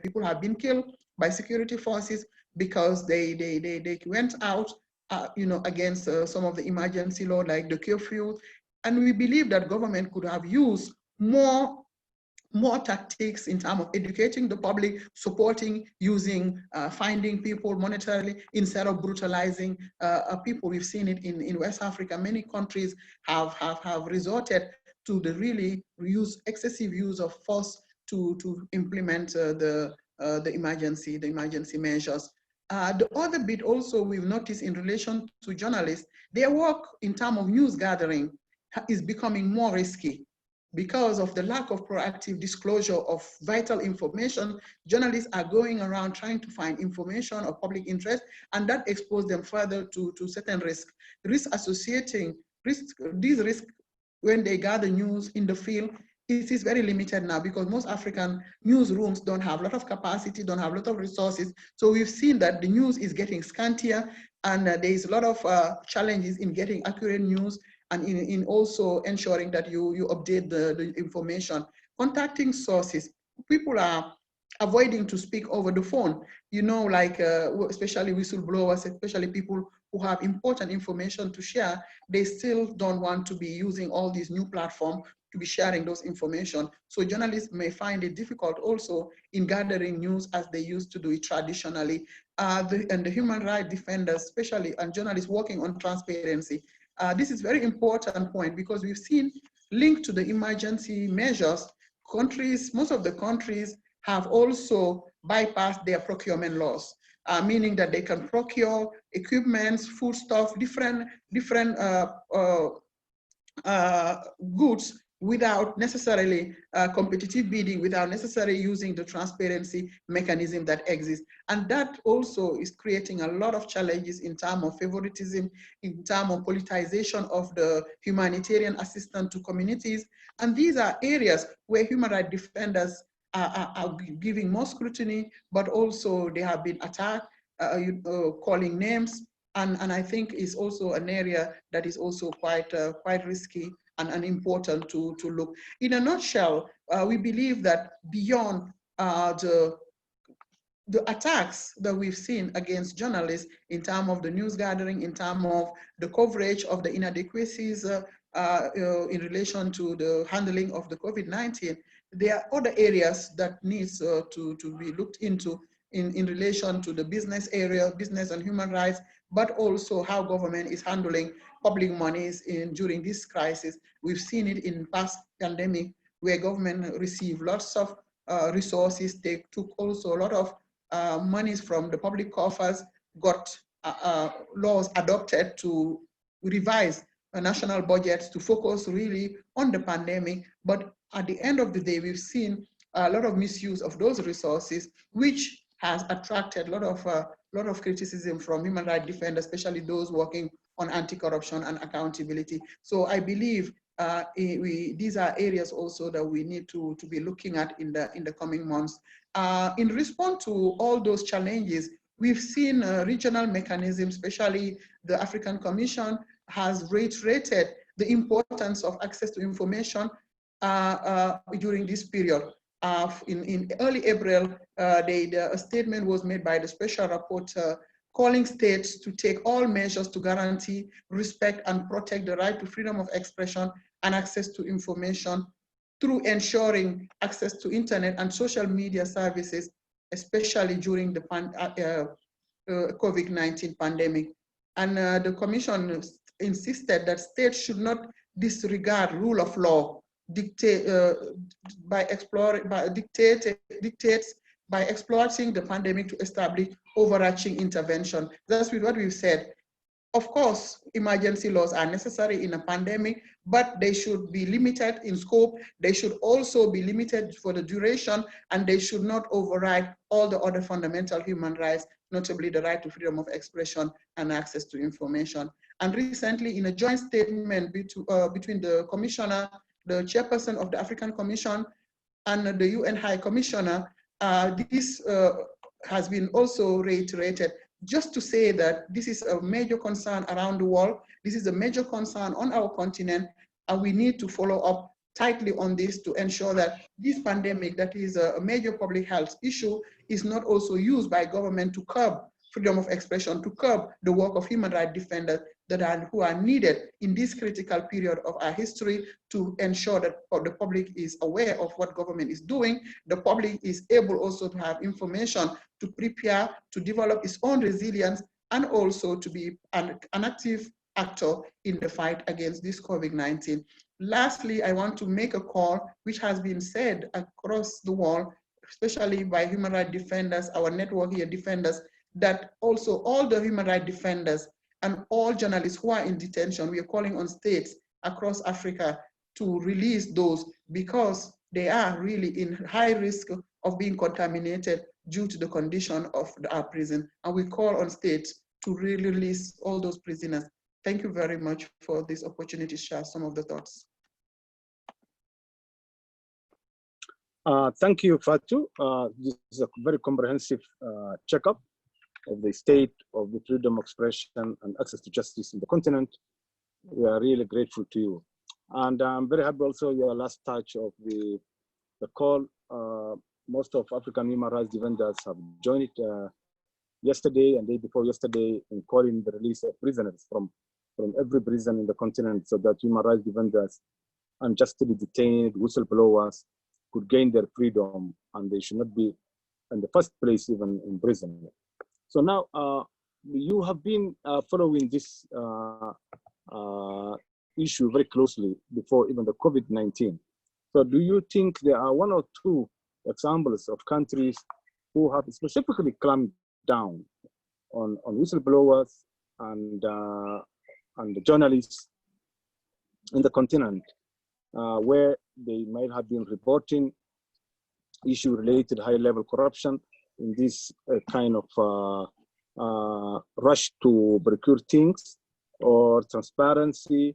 people have been killed by security forces because they went out, against some of the emergency law like the curfew. And we believe that government could have used more tactics in terms of educating the public, supporting, using, finding people monetarily instead of brutalizing people. We've seen it in West Africa. Many countries have resorted to the really excessive use of force to implement the emergency measures. The other bit also we've noticed in relation to journalists, their work in terms of news gathering is becoming more risky. Because of the lack of proactive disclosure of vital information, journalists are going around trying to find information of public interest, and that exposes them further to certain risks. These risks when they gather news in the field, it is very limited now because most African newsrooms don't have a lot of capacity, don't have a lot of resources. So we've seen that the news is getting scantier, and there is a lot of challenges in getting accurate news, and in also ensuring that you update the information. Contacting sources, people are avoiding to speak over the phone, like especially whistleblowers, especially people who have important information to share. They still don't want to be using all these new platforms to be sharing those information. So journalists may find it difficult also in gathering news as they used to do it traditionally. And the human rights defenders, especially, and journalists working on transparency. This is very important point because we've seen linked to the emergency measures, most of the countries have also bypassed their procurement laws, meaning that they can procure equipments, foodstuff, different goods without necessarily competitive bidding, without necessarily using the transparency mechanism that exists. And that also is creating a lot of challenges in terms of favoritism, in terms of politicization of the humanitarian assistance to communities. And these are areas where human rights defenders are giving more scrutiny, but also they have been attacked, calling names. And I think is also an area that is also quite risky and important to look. In a nutshell, we believe that beyond the attacks that we've seen against journalists in terms of the news gathering, in terms of the coverage of the inadequacies in relation to the handling of the COVID-19, there are other areas that needs to be looked into in relation to the business area, business and human rights, but also how government is handling public monies during this crisis. We've seen it in past pandemic where government received lots of resources. They took also a lot of monies from the public coffers, got laws adopted to revise national budgets to focus really on the pandemic. But at the end of the day, we've seen a lot of misuse of those resources, which has attracted a lot of criticism from human rights defenders, especially those working on anti-corruption and accountability. So I believe these are areas also that we need to be looking at in the coming months. In response to all those challenges, we've seen regional mechanisms, especially the African Commission has reiterated the importance of access to information during this period. In early April, a statement was made by the special rapporteur calling states to take all measures to guarantee, respect, and protect the right to freedom of expression and access to information through ensuring access to internet and social media services, especially during the COVID-19 pandemic. And the Commission insisted that states should not disregard rule of law dictates by exploiting the pandemic to establish overarching intervention. That's what we've said. Of course, emergency laws are necessary in a pandemic, but they should be limited in scope. They should also be limited for the duration, and they should not override all the other fundamental human rights, notably the right to freedom of expression and access to information. And recently, in a joint statement between the commissioner, the chairperson of the African Commission, and the UN High Commissioner, this has been also reiterated, just to say that this is a major concern around the world. This is a major concern on our continent, and we need to follow up tightly on this to ensure that this pandemic, that is a major public health issue, is not also used by government to curb freedom of expression, to curb the work of human rights defenders who are needed in this critical period of our history to ensure that the public is aware of what government is doing. The public is able also to have information to prepare, to develop its own resilience, and also to be an active actor in the fight against this COVID-19. Lastly, I want to make a call, which has been said across the world, especially by human rights defenders, our network here defenders, that also all the human rights defenders and all journalists who are in detention, we are calling on states across Africa to release those, because they are really in high risk of being contaminated due to the condition of our prison. And we call on states to really release all those prisoners. Thank you very much for this opportunity to share some of the thoughts. Thank you, Fatu. This is a very comprehensive checkup of the state of the freedom of expression and access to justice in the continent. We are really grateful to you. And I'm very happy also your last touch of the call. Most of African human rights defenders have joined it yesterday and day before yesterday in calling the release of prisoners from every prison in the continent, so that human rights defenders, unjustly detained whistleblowers could gain their freedom, and they should not be in the first place even in prison. So now you have been following this issue very closely before even the COVID-19. So do you think there are one or two examples of countries who have specifically clamped down on whistleblowers and the journalists in the continent, where they might have been reporting issue-related high-level corruption in this kind of rush to procure things, or transparency,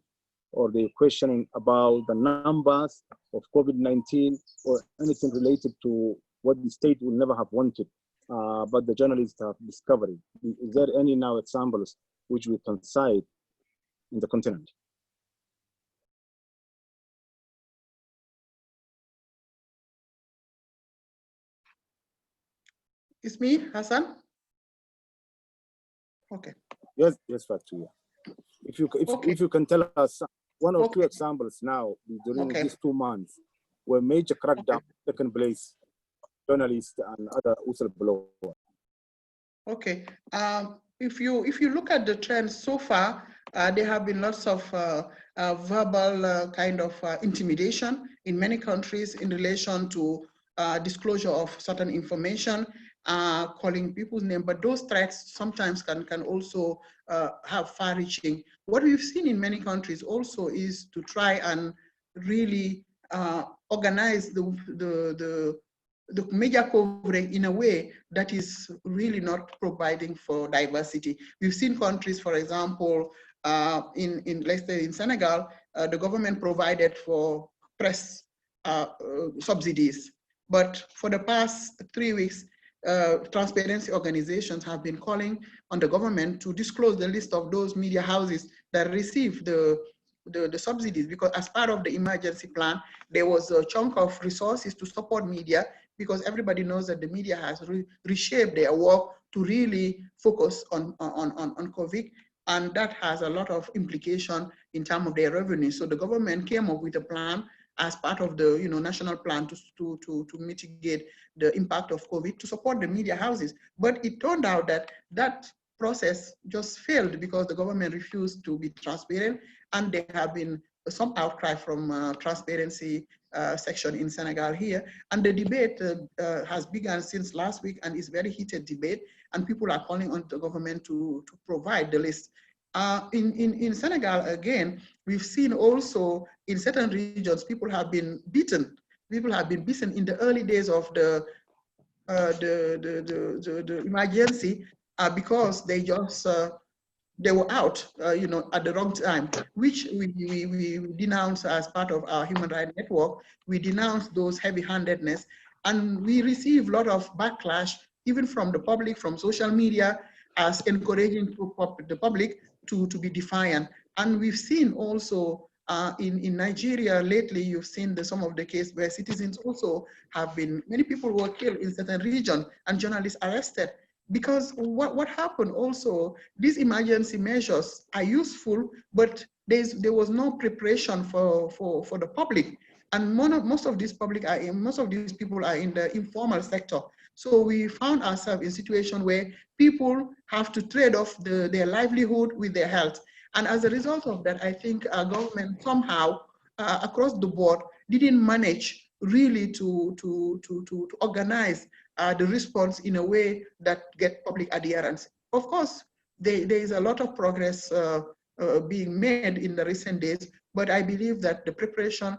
or the questioning about the numbers of COVID-19, or anything related to what the state would never have wanted, but the journalists have discovered? Is there any now examples which we can cite in the continent? It's me, Hassan? Okay. Yes, Fatu. If you can tell us one or two examples now during these 2 months where major crackdown taken place, journalists and other whistleblowers. Okay. If you look at the trends so far, there have been lots of verbal kind of intimidation in many countries in relation to disclosure of certain information, calling people's name, but those threats sometimes can also have far-reaching. What we've seen in many countries also is to try and really organize the media coverage in a way that is really not providing for diversity. We've seen countries, for example, let's say in Senegal, the government provided for press subsidies, but for the past 3 weeks, transparency organizations have been calling on the government to disclose the list of those media houses that receive the subsidies, because as part of the emergency plan, there was a chunk of resources to support media, because everybody knows that the media has reshaped their work to really focus on COVID, and that has a lot of implication in terms of their revenue. So the government came up with a plan as part of the national plan to mitigate the impact of COVID, to support the media houses. But it turned out that process just failed because the government refused to be transparent, and there have been some outcry from transparency section in Senegal here. And the debate has begun since last week, and is very heated debate, and people are calling on the government to provide the list. In Senegal, again, we've seen also in certain regions, people have been beaten. People have been beaten in the early days of the emergency because they just they were out, at the wrong time, which we denounce as part of our human rights network. We denounce those heavy-handedness, and we receive a lot of backlash, even from the public, from social media, as encouraging the public to be defiant. And we've seen also In Nigeria lately, you've seen some of the cases where citizens also have been, many people were killed in certain regions and journalists arrested. Because what happened also, these emergency measures are useful, but there was no preparation for the public. And most of these people are in the informal sector. So we found ourselves in a situation where people have to trade off their livelihood with their health. And as a result of that, I think our government somehow across the board didn't manage really to organize the response in a way that get public adherence. Of course, there is a lot of progress being made in the recent days, but I believe that the preparation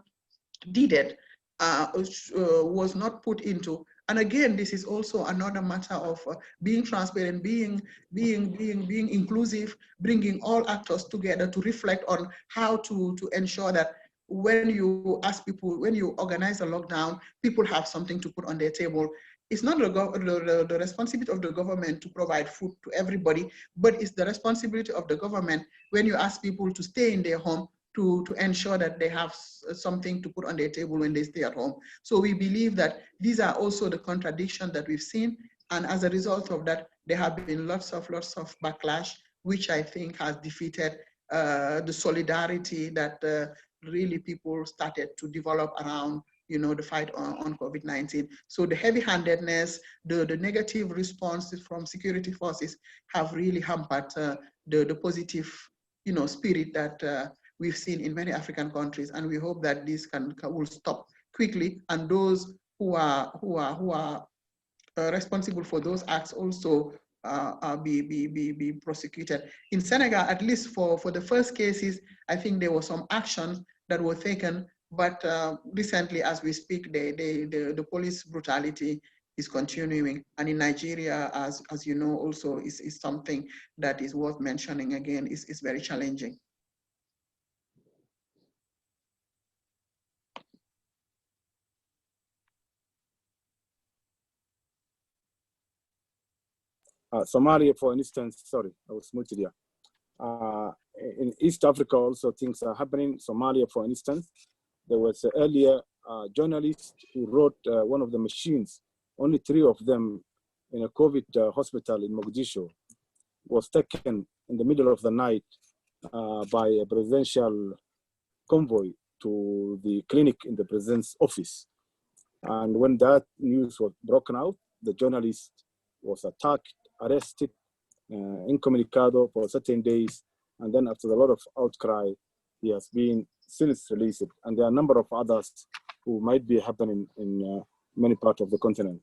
needed was not put into. And again, this is also another matter of being transparent, being inclusive, bringing all actors together to reflect on how to ensure that when you ask people, when you organize a lockdown, people have something to put on their table. It's not the responsibility of the government to provide food to everybody, but it's the responsibility of the government when you ask people to stay in their home to ensure that they have something to put on their table when they stay at home. So we believe that these are also the contradictions that we've seen. And as a result of that, there have been lots of backlash, which I think has defeated the solidarity that really people started to develop around the fight on COVID-19. So the heavy-handedness, the negative responses from security forces have really hampered the positive spirit that we've seen in many African countries, and we hope that this will stop quickly, and those who are responsible for those acts also be prosecuted. In Senegal, at least for the first cases, I think there were some actions that were taken, but recently, as we speak, the police brutality is continuing. And in Nigeria, as you know, also is something that is worth mentioning again, is very challenging. Somalia, for instance, sorry, I was muted here. In East Africa also things are happening. Somalia, for instance, there was earlier a journalist who wrote one of the machines, only 3 of them in a COVID hospital in Mogadishu, was taken in the middle of the night by a presidential convoy to the clinic in the president's office. And when that news was broken out, the journalist was attacked, arrested, incommunicado for certain days, and then after a lot of outcry, he has been since released. And there are a number of others who might be happening in many parts of the continent.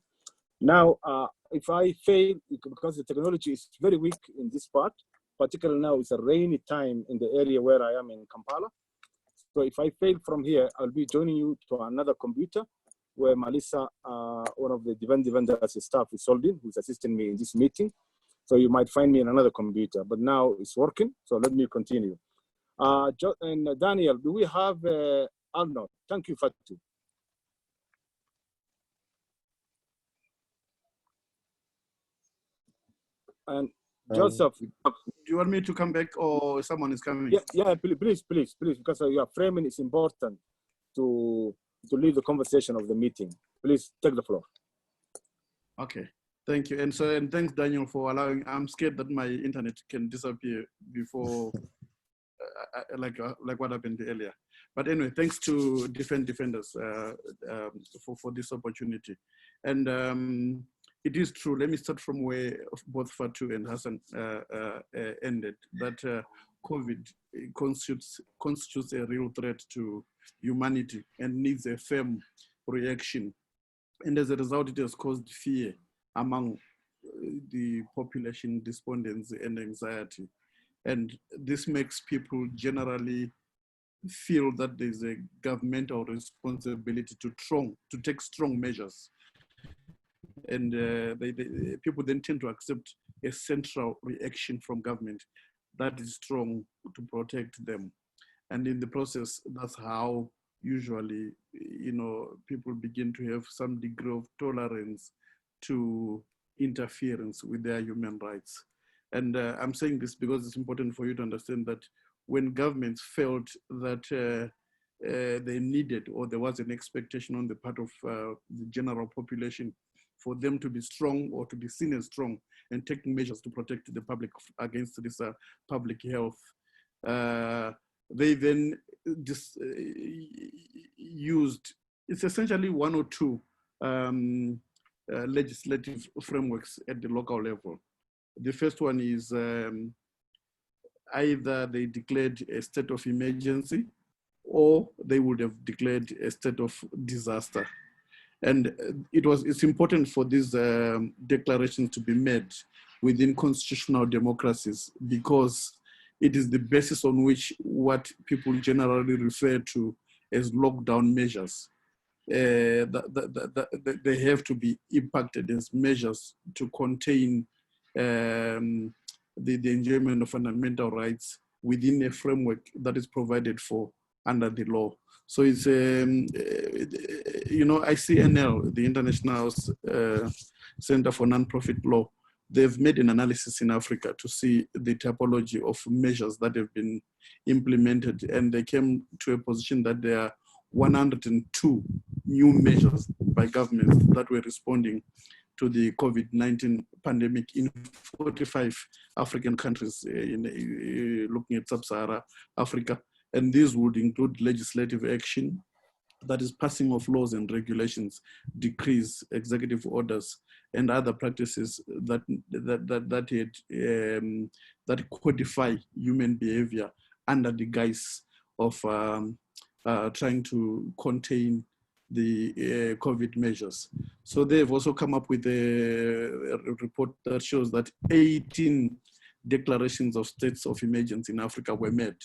Now, if I fail, because the technology is very weak in this part, particularly now it's a rainy time in the area where I am in Kampala. So if I fail from here, I'll be joining you to another computer where Melissa, one of the vendors staff is holding, who's assisting me in this meeting. So you might find me in another computer, but now it's working. So let me continue. And Daniel, do we have Arnold? Thank you, Fatu. And Joseph. Do you want me to come back or someone is coming? Yeah, please, because your framing is important to lead the conversation of the meeting. Please take the floor. Okay, thank you. And thanks, Daniel, for allowing. I'm scared that my internet can disappear before, like what happened earlier. But anyway, thanks to Defenders for this opportunity. And it is true. Let me start from where both Fatu and Hassan ended. That COVID constitutes a real threat to humanity and needs a firm reaction. And as a result, it has caused fear among the population, despondency and anxiety. And this makes people generally feel that there's a governmental responsibility to take strong measures. And people then tend to accept a central reaction from government that is strong to protect them. And in the process, that's how usually, people begin to have some degree of tolerance to interference with their human rights. And I'm saying this because it's important for you to understand that when governments felt that they needed, or there was an expectation on the part of the general population for them to be strong or to be seen as strong and taking measures to protect the public against this public health. They then used, it's essentially one or two legislative frameworks at the local level. The first one is either they declared a state of emergency, or they would have declared a state of disaster. And it's important for these declarations to be made within constitutional democracies, because it is the basis on which what people generally refer to as lockdown measures, they have to be impacted as measures to contain the enjoyment of fundamental rights within a framework that is provided for under the law. So it's, ICNL, the International Center for Non-Profit Law, they've made an analysis in Africa to see the typology of measures that have been implemented, and they came to a position that there are 102 new measures by governments that were responding to the COVID-19 pandemic in 45 African countries, looking at sub-Saharan Africa. And these would include legislative action, that is passing of laws and regulations, decrees, executive orders, and other practices that codify human behavior under the guise of trying to contain the COVID measures. So they've also come up with a report that shows that 18 declarations of states of emergency in Africa were made.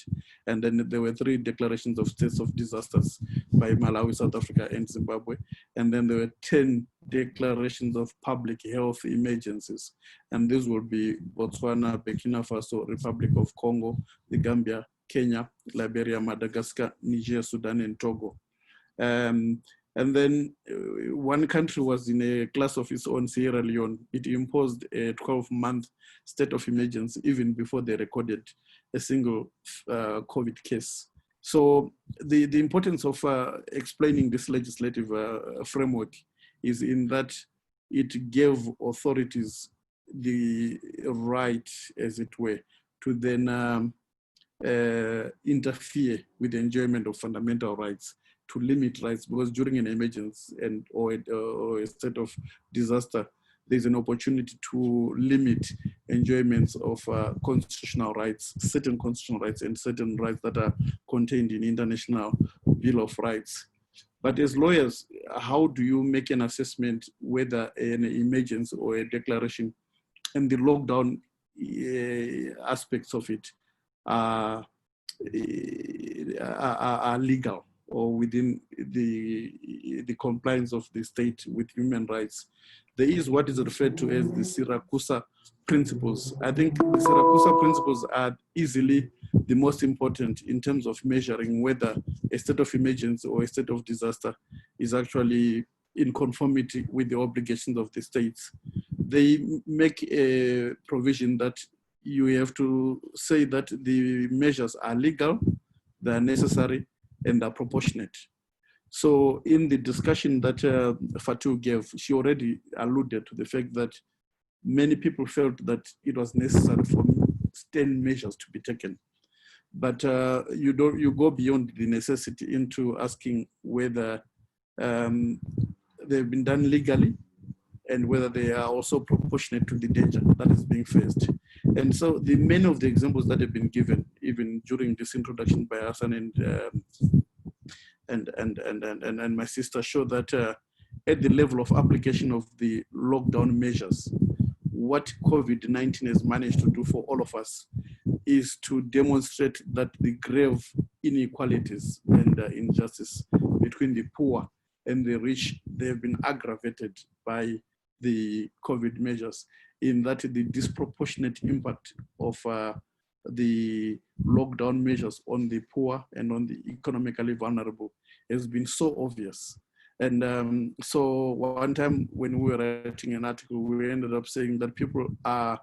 And then there were 3 declarations of states of disasters by Malawi, South Africa, and Zimbabwe. And then there were 10 declarations of public health emergencies. And these will be Botswana, Burkina Faso, Republic of Congo, the Gambia, Kenya, Liberia, Madagascar, Niger, Sudan, and Togo. And then one country was in a class of its own, Sierra Leone. It imposed a 12-month state of emergency even before they recorded a single COVID case. So the importance of explaining this legislative framework is in that it gave authorities the right, as it were, to then interfere with the enjoyment of fundamental rights, to limit rights, because during an emergency or a state of disaster, there's an opportunity to limit enjoyments of constitutional rights, certain constitutional rights, and certain rights that are contained in International Bill of Rights. But as lawyers, how do you make an assessment whether an emergency or a declaration and the lockdown aspects of it are legal or within the compliance of the state with human rights? There is what is referred to as the Siragusa Principles. I think the Siragusa Principles are easily the most important in terms of measuring whether a state of emergency or a state of disaster is actually in conformity with the obligations of the states. They make a provision that you have to say that the measures are legal, they are necessary, and are proportionate. So in the discussion that Fatou gave, she already alluded to the fact that many people felt that it was necessary for 10 measures to be taken. But you go beyond the necessity into asking whether they've been done legally and whether they are also proportionate to the danger that is being faced. And so many of the examples that have been given, even during this introduction by Hassan and my sister, show that at the level of application of the lockdown measures, what COVID-19 has managed to do for all of us is to demonstrate that the grave inequalities and injustice between the poor and the rich, they have been aggravated by the COVID measures, in that the disproportionate impact of the lockdown measures on the poor and on the economically vulnerable has been so obvious. And so one time when we were writing an article, we ended up saying that people are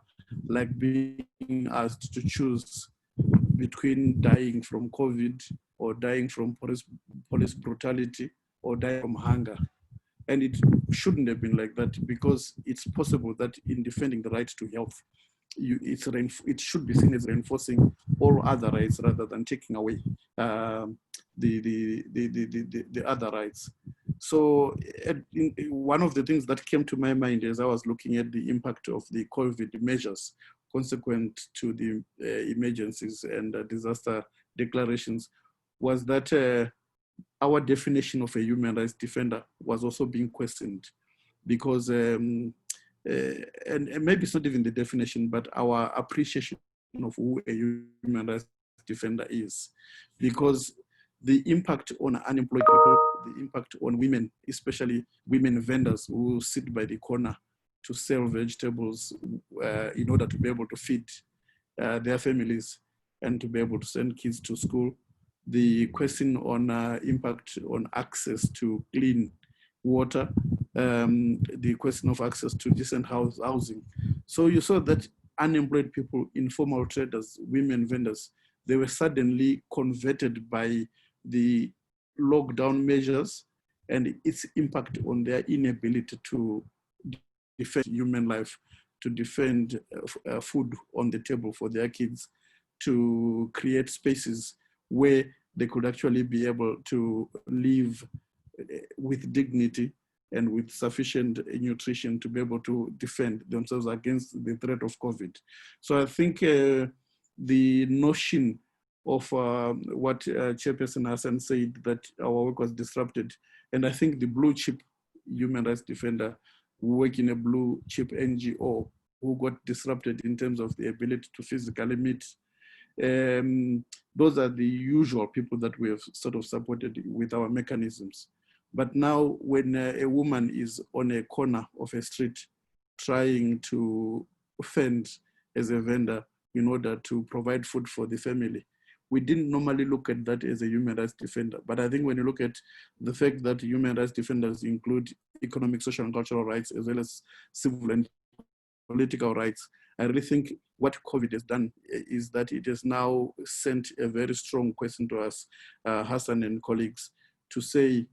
like being asked to choose between dying from COVID or dying from police brutality or dying from hunger. And it shouldn't have been like that, because it's possible that in defending the right to health, it should be seen as reinforcing all other rights rather than taking away the other rights. So one of the things that came to my mind as I was looking at the impact of the COVID measures consequent to the emergencies and disaster declarations was that our definition of a human rights defender was also being questioned, because and maybe it's not even the definition, but our appreciation of who a human rights defender is, because the impact on unemployed people, the impact on women, especially women vendors who sit by the corner to sell vegetables in order to be able to feed their families and to be able to send kids to school, the question on impact on access to clean water, the question of access to decent housing. So you saw that unemployed people, informal traders, women vendors, they were suddenly converted by the lockdown measures and its impact on their inability to defend human life, to defend food on the table for their kids, to create spaces where they could actually be able to live with dignity and with sufficient nutrition to be able to defend themselves against the threat of COVID. So I think the notion of what Chairperson Hassan said, that our work was disrupted, and I think the blue chip human rights defender who work in a blue chip NGO who got disrupted in terms of the ability to physically meet. Those are the usual people that we have sort of supported with our mechanisms. But now when a woman is on a corner of a street trying to fend as a vendor in order to provide food for the family, we didn't normally look at that as a human rights defender. But I think when you look at the fact that human rights defenders include economic, social, and cultural rights, as well as civil and political rights, I really think what COVID has done is that it has now sent a very strong question to us, Hassan and colleagues, to say,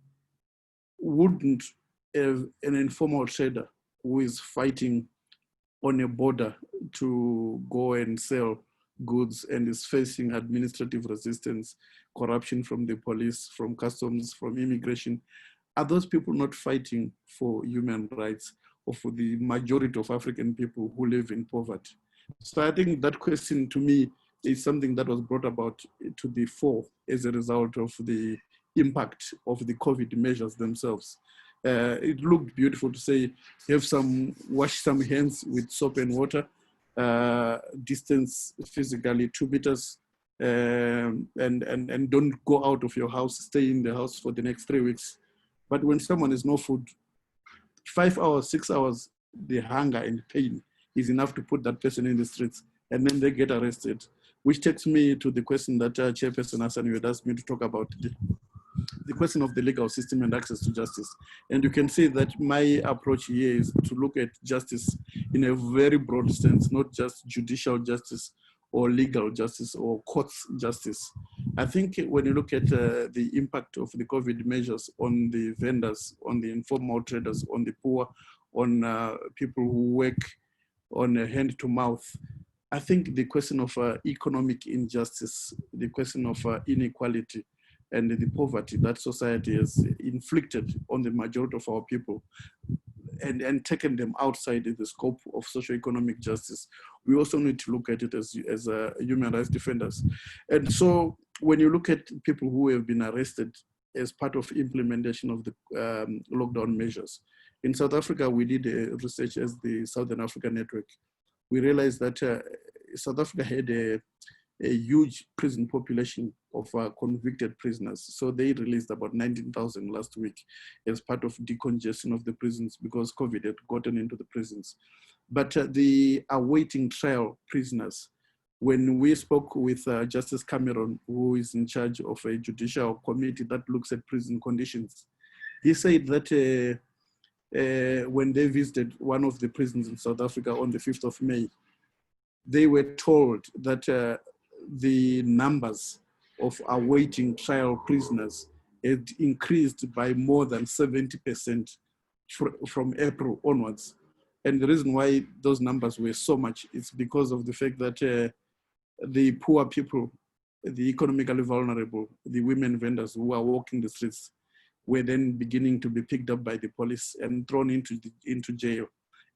wouldn't an informal trader who is fighting on a border to go and sell goods and is facing administrative resistance, corruption from the police, from customs, from immigration, are those people not fighting for human rights or for the majority of African people who live in poverty? So I think that question to me is something that was brought about to the fore as a result of the impact of the COVID measures themselves. It looked beautiful to say, wash some hands with soap and water, distance physically 2 meters, and don't go out of your house, stay in the house for the next 3 weeks. But when someone has no food, 5 hours, 6 hours, the hunger and pain is enough to put that person in the streets, and then they get arrested. Which takes me to the question that Chairperson Hassan, you had asked me to talk about, the question of the legal system and access to justice. And you can see that my approach here is to look at justice in a very broad sense, not just judicial justice or legal justice or courts justice. I think when you look at the impact of the COVID measures on the vendors, on the informal traders, on the poor, on people who work on a hand to mouth, I think the question of economic injustice, the question of inequality, and the poverty that society has inflicted on the majority of our people and taken them outside the scope of socioeconomic justice, we also need to look at it as human rights defenders. And so when you look at people who have been arrested as part of implementation of the lockdown measures, in South Africa, we did research as the Southern Africa Network. We realized that South Africa had a huge prison population of convicted prisoners. So they released about 19,000 last week as part of decongestion of the prisons because COVID had gotten into the prisons. But the awaiting trial prisoners, when we spoke with Justice Cameron, who is in charge of a judicial committee that looks at prison conditions, he said that when they visited one of the prisons in South Africa on the 5th of May, they were told that the numbers of awaiting trial prisoners had increased by more than 70% from April onwards. And the reason why those numbers were so much is because of the fact that the poor people, the economically vulnerable, the women vendors who are walking the streets were then beginning to be picked up by the police and thrown into jail.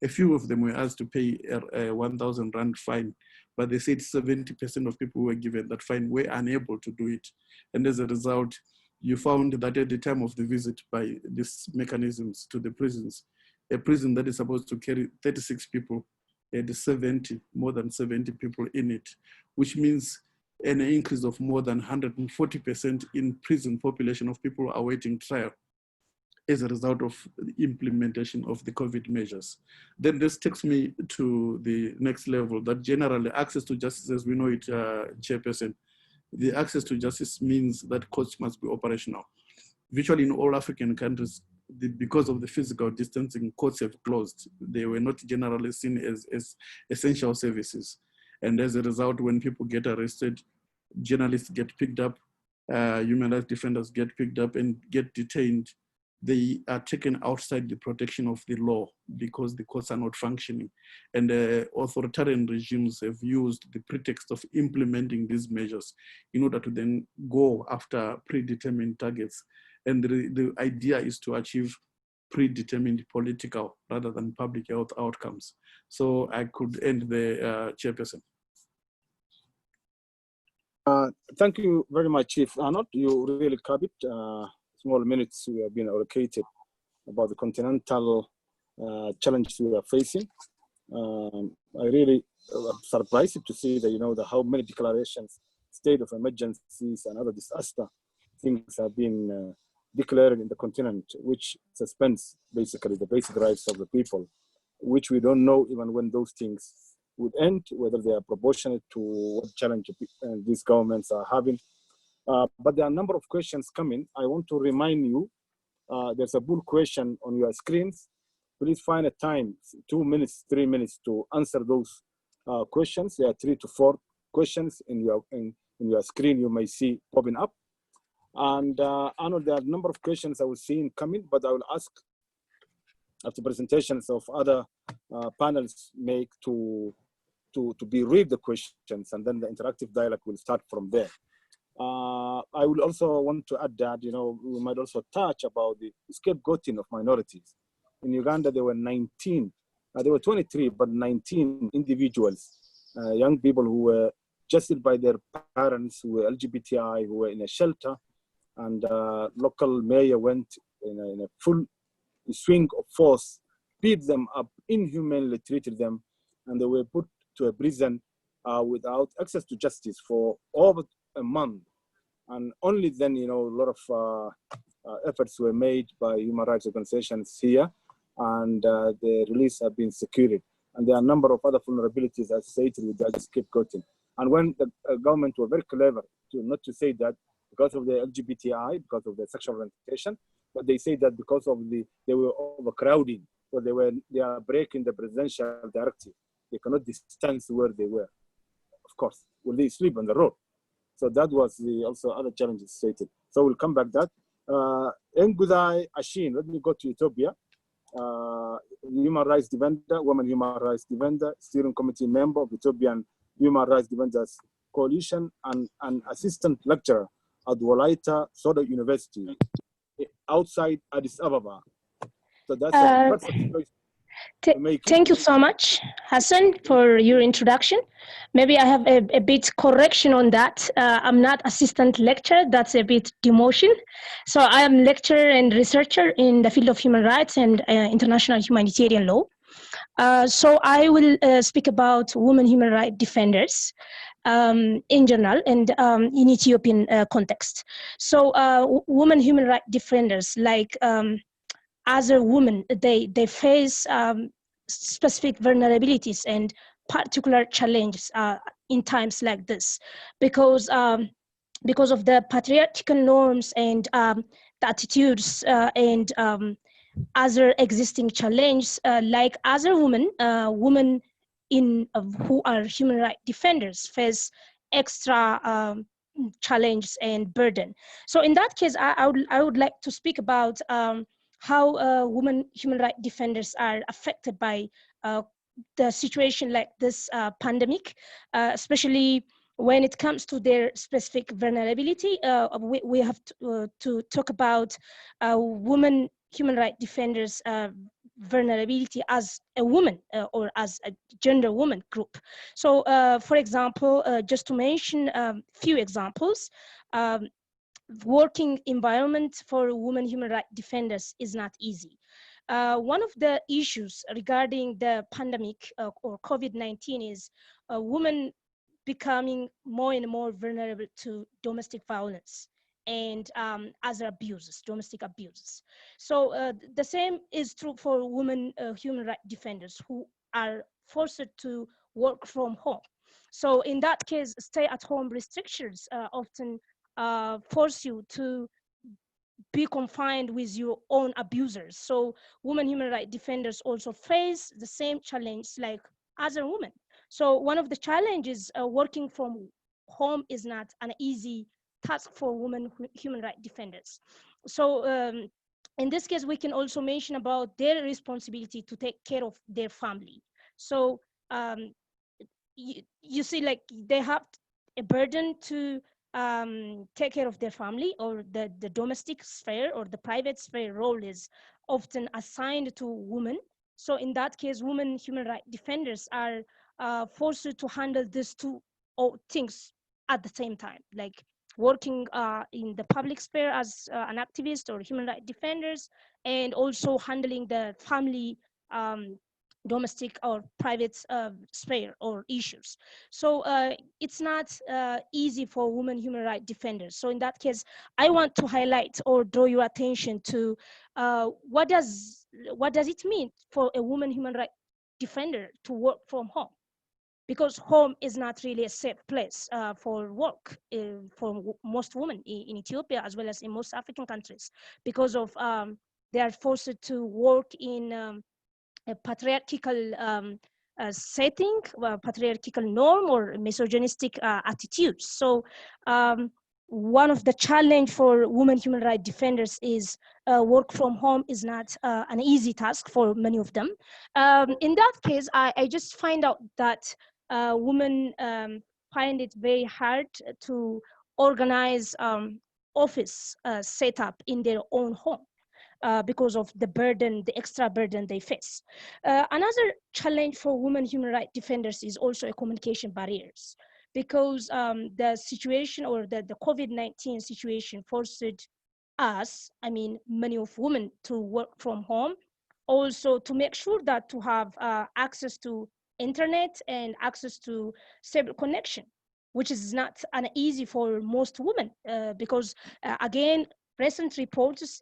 A few of them were asked to pay a 1,000 Rand fine, but they said 70% of people who were given that fine were unable to do it. And as a result, you found that at the time of the visit by these mechanisms to the prisons, a prison that is supposed to carry 36 people had more than 70 people in it, which means an increase of more than 140% in prison population of people awaiting trial as a result of the implementation of the COVID measures. Then this takes me to the next level, that generally access to justice as we know it, Chairperson, the access to justice means that courts must be operational. Virtually in all African countries, because of the physical distancing, courts have closed. They were not generally seen as essential services. And as a result, when people get arrested, journalists get picked up, human rights defenders get picked up and get detained. They are taken outside the protection of the law because the courts are not functioning. And authoritarian regimes have used the pretext of implementing these measures in order to then go after predetermined targets. And the idea is to achieve predetermined political rather than public health outcomes. So I could end the Chairperson. Thank you very much, Chief Arnold. You really covered small minutes we have been allocated about the continental challenges we are facing. I really am surprised to see that, how many declarations, state of emergencies and other disaster things have been declared in the continent, which suspends basically the basic rights of the people, which we don't know even when those things would end, whether they are proportionate to what challenge these governments are having. But there are a number of questions coming. I want to remind you, there's a bull question on your screens. Please find a time, 2 minutes, 3 minutes to answer those questions. There are 3 to 4 questions in your screen you may see popping up. And I know there are a number of questions I was seeing coming, but I will ask after presentations of other panels make to be read the questions, and then the interactive dialogue will start from there. I will also want to add that, we might also touch about the scapegoating of minorities. In Uganda, there were 19, there were 23, but 19 individuals, young people who were judged by their parents, who were LGBTI, who were in a shelter, and local mayor went in a full swing of force, beat them up, inhumanly treated them, and they were put to a prison without access to justice for over a month. And only then, a lot of efforts were made by human rights organizations here, and the release have been secured. And there are a number of other vulnerabilities associated with that scapegoating. And when the government were very clever not to say that because of the LGBTI, because of the sexual orientation, but they say that because of they were overcrowding, so they are breaking the presidential directive. They cannot distance where they were. Of course, will they sleep on the road? So that was also other challenges stated. So we'll come back to that. Ngudai Ashin, let me go to Ethiopia. Human rights defender, woman human rights defender, steering committee member of Ethiopian Human Rights Defenders Coalition, and an assistant lecturer at Walaita Soda University outside Addis Ababa. So that's a perfect choice. Thank you so much, Hassan, for your introduction. Maybe I have a bit correction on that. I'm not assistant lecturer, that's a bit demotion. So I am lecturer and researcher in the field of human rights and international humanitarian law. So I will speak about women human rights defenders in general and in Ethiopian context. So women human rights defenders, like other women, they face specific vulnerabilities and particular challenges in times like this, because of the patriarchal norms and the attitudes and other existing challenges, like other women, women who are human rights defenders face extra challenge and burden. So in that case, I would like to speak about how women human rights defenders are affected by the situation like this pandemic, especially when it comes to their specific vulnerability. We have to talk about women human rights defenders vulnerability as a woman or as a gender woman group. So for example, just to mention a few examples, working environment for women human rights defenders is not easy. One of the issues regarding the pandemic or COVID-19 is women becoming more and more vulnerable to domestic violence and other abuses, domestic abuses. So the same is true for women human rights defenders who are forced to work from home. So in that case, stay-at-home restrictions often force you to be confined with your own abusers. So women human rights defenders also face the same challenge like other women. So one of the challenges working from home is not an easy task for women human rights defenders. So in this case, we can also mention about their responsibility to take care of their family. So you see, like they have a burden to take care of their family, or the domestic sphere or the private sphere role is often assigned to women. So in that case, women human rights defenders are forced to handle these two things at the same time, like working in the public sphere as an activist or human rights defenders, and also handling the family domestic or private sphere or issues. So it's not easy for women human rights defenders. So in that case, I want to highlight or draw your attention to what does it mean for a woman human rights defender to work from home? Because home is not really a safe place for work for most women in Ethiopia, as well as in most African countries, because of they are forced to work in a patriarchal setting, patriarchal norm, or misogynistic attitudes. So one of the challenge for women human rights defenders is work from home is not an easy task for many of them. In that case, I just find out that women find it very hard to organize office setup in their own home. Because of the burden, the extra burden they face. Another challenge for women human rights defenders is also a communication barriers, because the situation or the COVID-19 situation forced us, I mean, many of women to work from home, also to make sure that to have access to internet and access to stable connection, which is not an easy for most women, because again, recent reports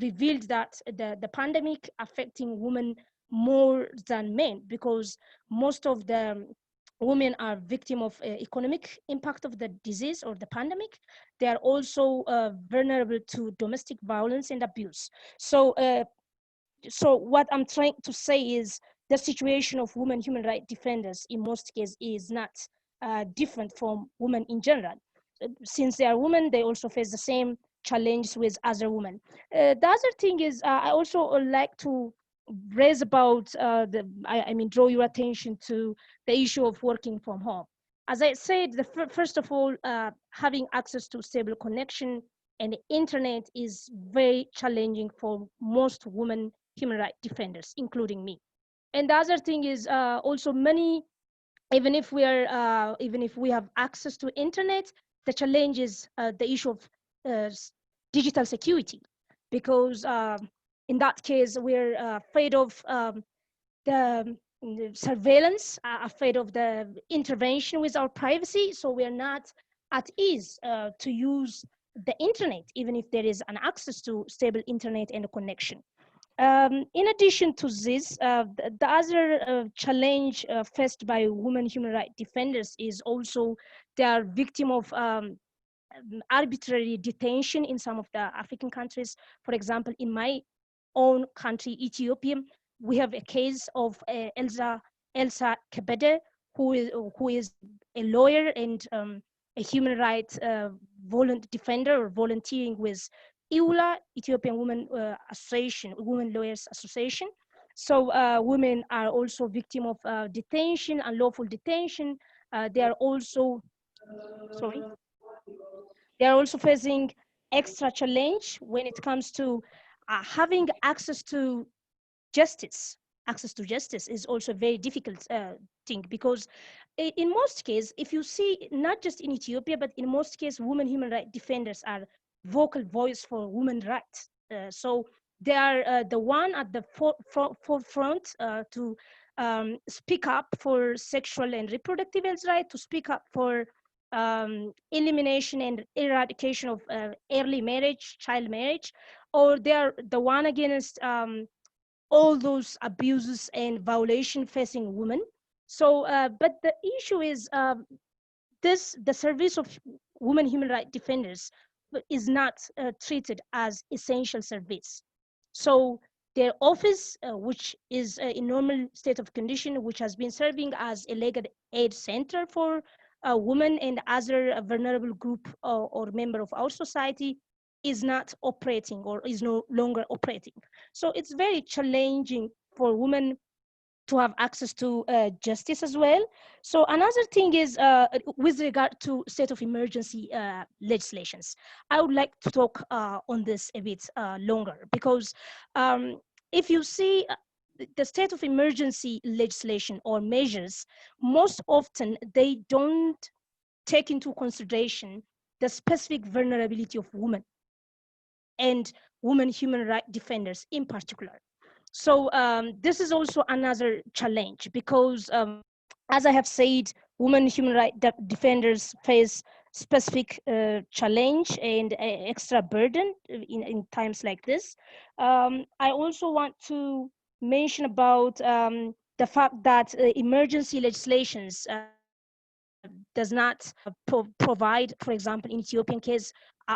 revealed that the pandemic affecting women more than men, because most of the women are victim of economic impact of the disease or the pandemic. They are also vulnerable to domestic violence and abuse. So so what I'm trying to say is the situation of women human rights defenders in most cases is not different from women in general. Since they are women, they also face the same challenge with other women. The other thing is, I also like to raise about I mean, draw your attention to the issue of working from home. As I said, first of all, having access to stable connection and the internet is very challenging for most women human rights defenders, including me. And the other thing is also many, even if we have access to internet, the challenge is the issue of digital security, because in that case we're afraid of the surveillance, afraid of the intervention with our privacy, so we're not at ease to use the internet, even if there is an access to stable internet and a connection. In addition to this, the other challenge faced by women human rights defenders is also they are victim of arbitrary detention in some of the African countries. For example, in my own country, Ethiopia, we have a case of Elsa Kebede, who is a lawyer and a human rights defender or volunteering with EULA, Ethiopian Women Association, Women Lawyers Association. So women are also victim of detention, unlawful detention. They are also, sorry, they are also facing extra challenge when it comes to having access to justice. Access to justice is also a very difficult thing, because in most cases, if you see, not just in Ethiopia, but in most cases, women human rights defenders are vocal voice for women rights. So they are the one at the forefront to speak up for sexual and reproductive health rights, to speak up for elimination and eradication of early marriage, child marriage, or they are the one against all those abuses and violation facing women. So, but the issue is the service of women human rights defenders is not treated as essential service. So their office, which is in normal state of condition, which has been serving as a legal aid center for women and other vulnerable group or member of our society, is not operating or is no longer operating. So it's very challenging for women to have access to justice as well. So another thing is with regard to state of emergency legislations. I would like to talk on this a bit longer, because if you see the state of emergency legislation or measures, most often they don't take into consideration the specific vulnerability of women and women human rights defenders in particular. So this is also another challenge, because as I have said, women human rights defenders face specific challenge and extra burden in times like this. I also want to mention about the fact that emergency legislations does not provide, for example, in Ethiopian case,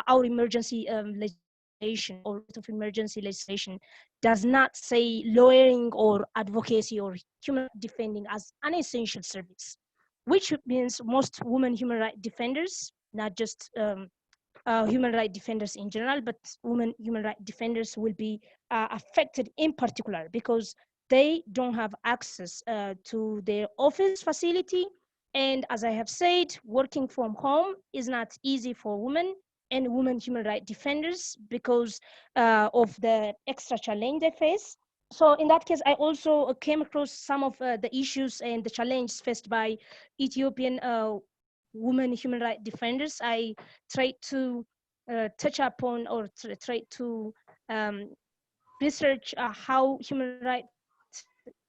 our emergency legislation or of emergency legislation does not say lawyering or advocacy or human defending as an essential service, which means most women human rights defenders, not just human rights defenders in general, but women human rights defenders will be affected in particular, because they don't have access to their office facility. And as I have said, working from home is not easy for women and women human rights defenders because of the extra challenge they face. So in that case, I also came across some of the issues and the challenges faced by Ethiopian women human rights defenders. I tried to touch upon or try to research how human rights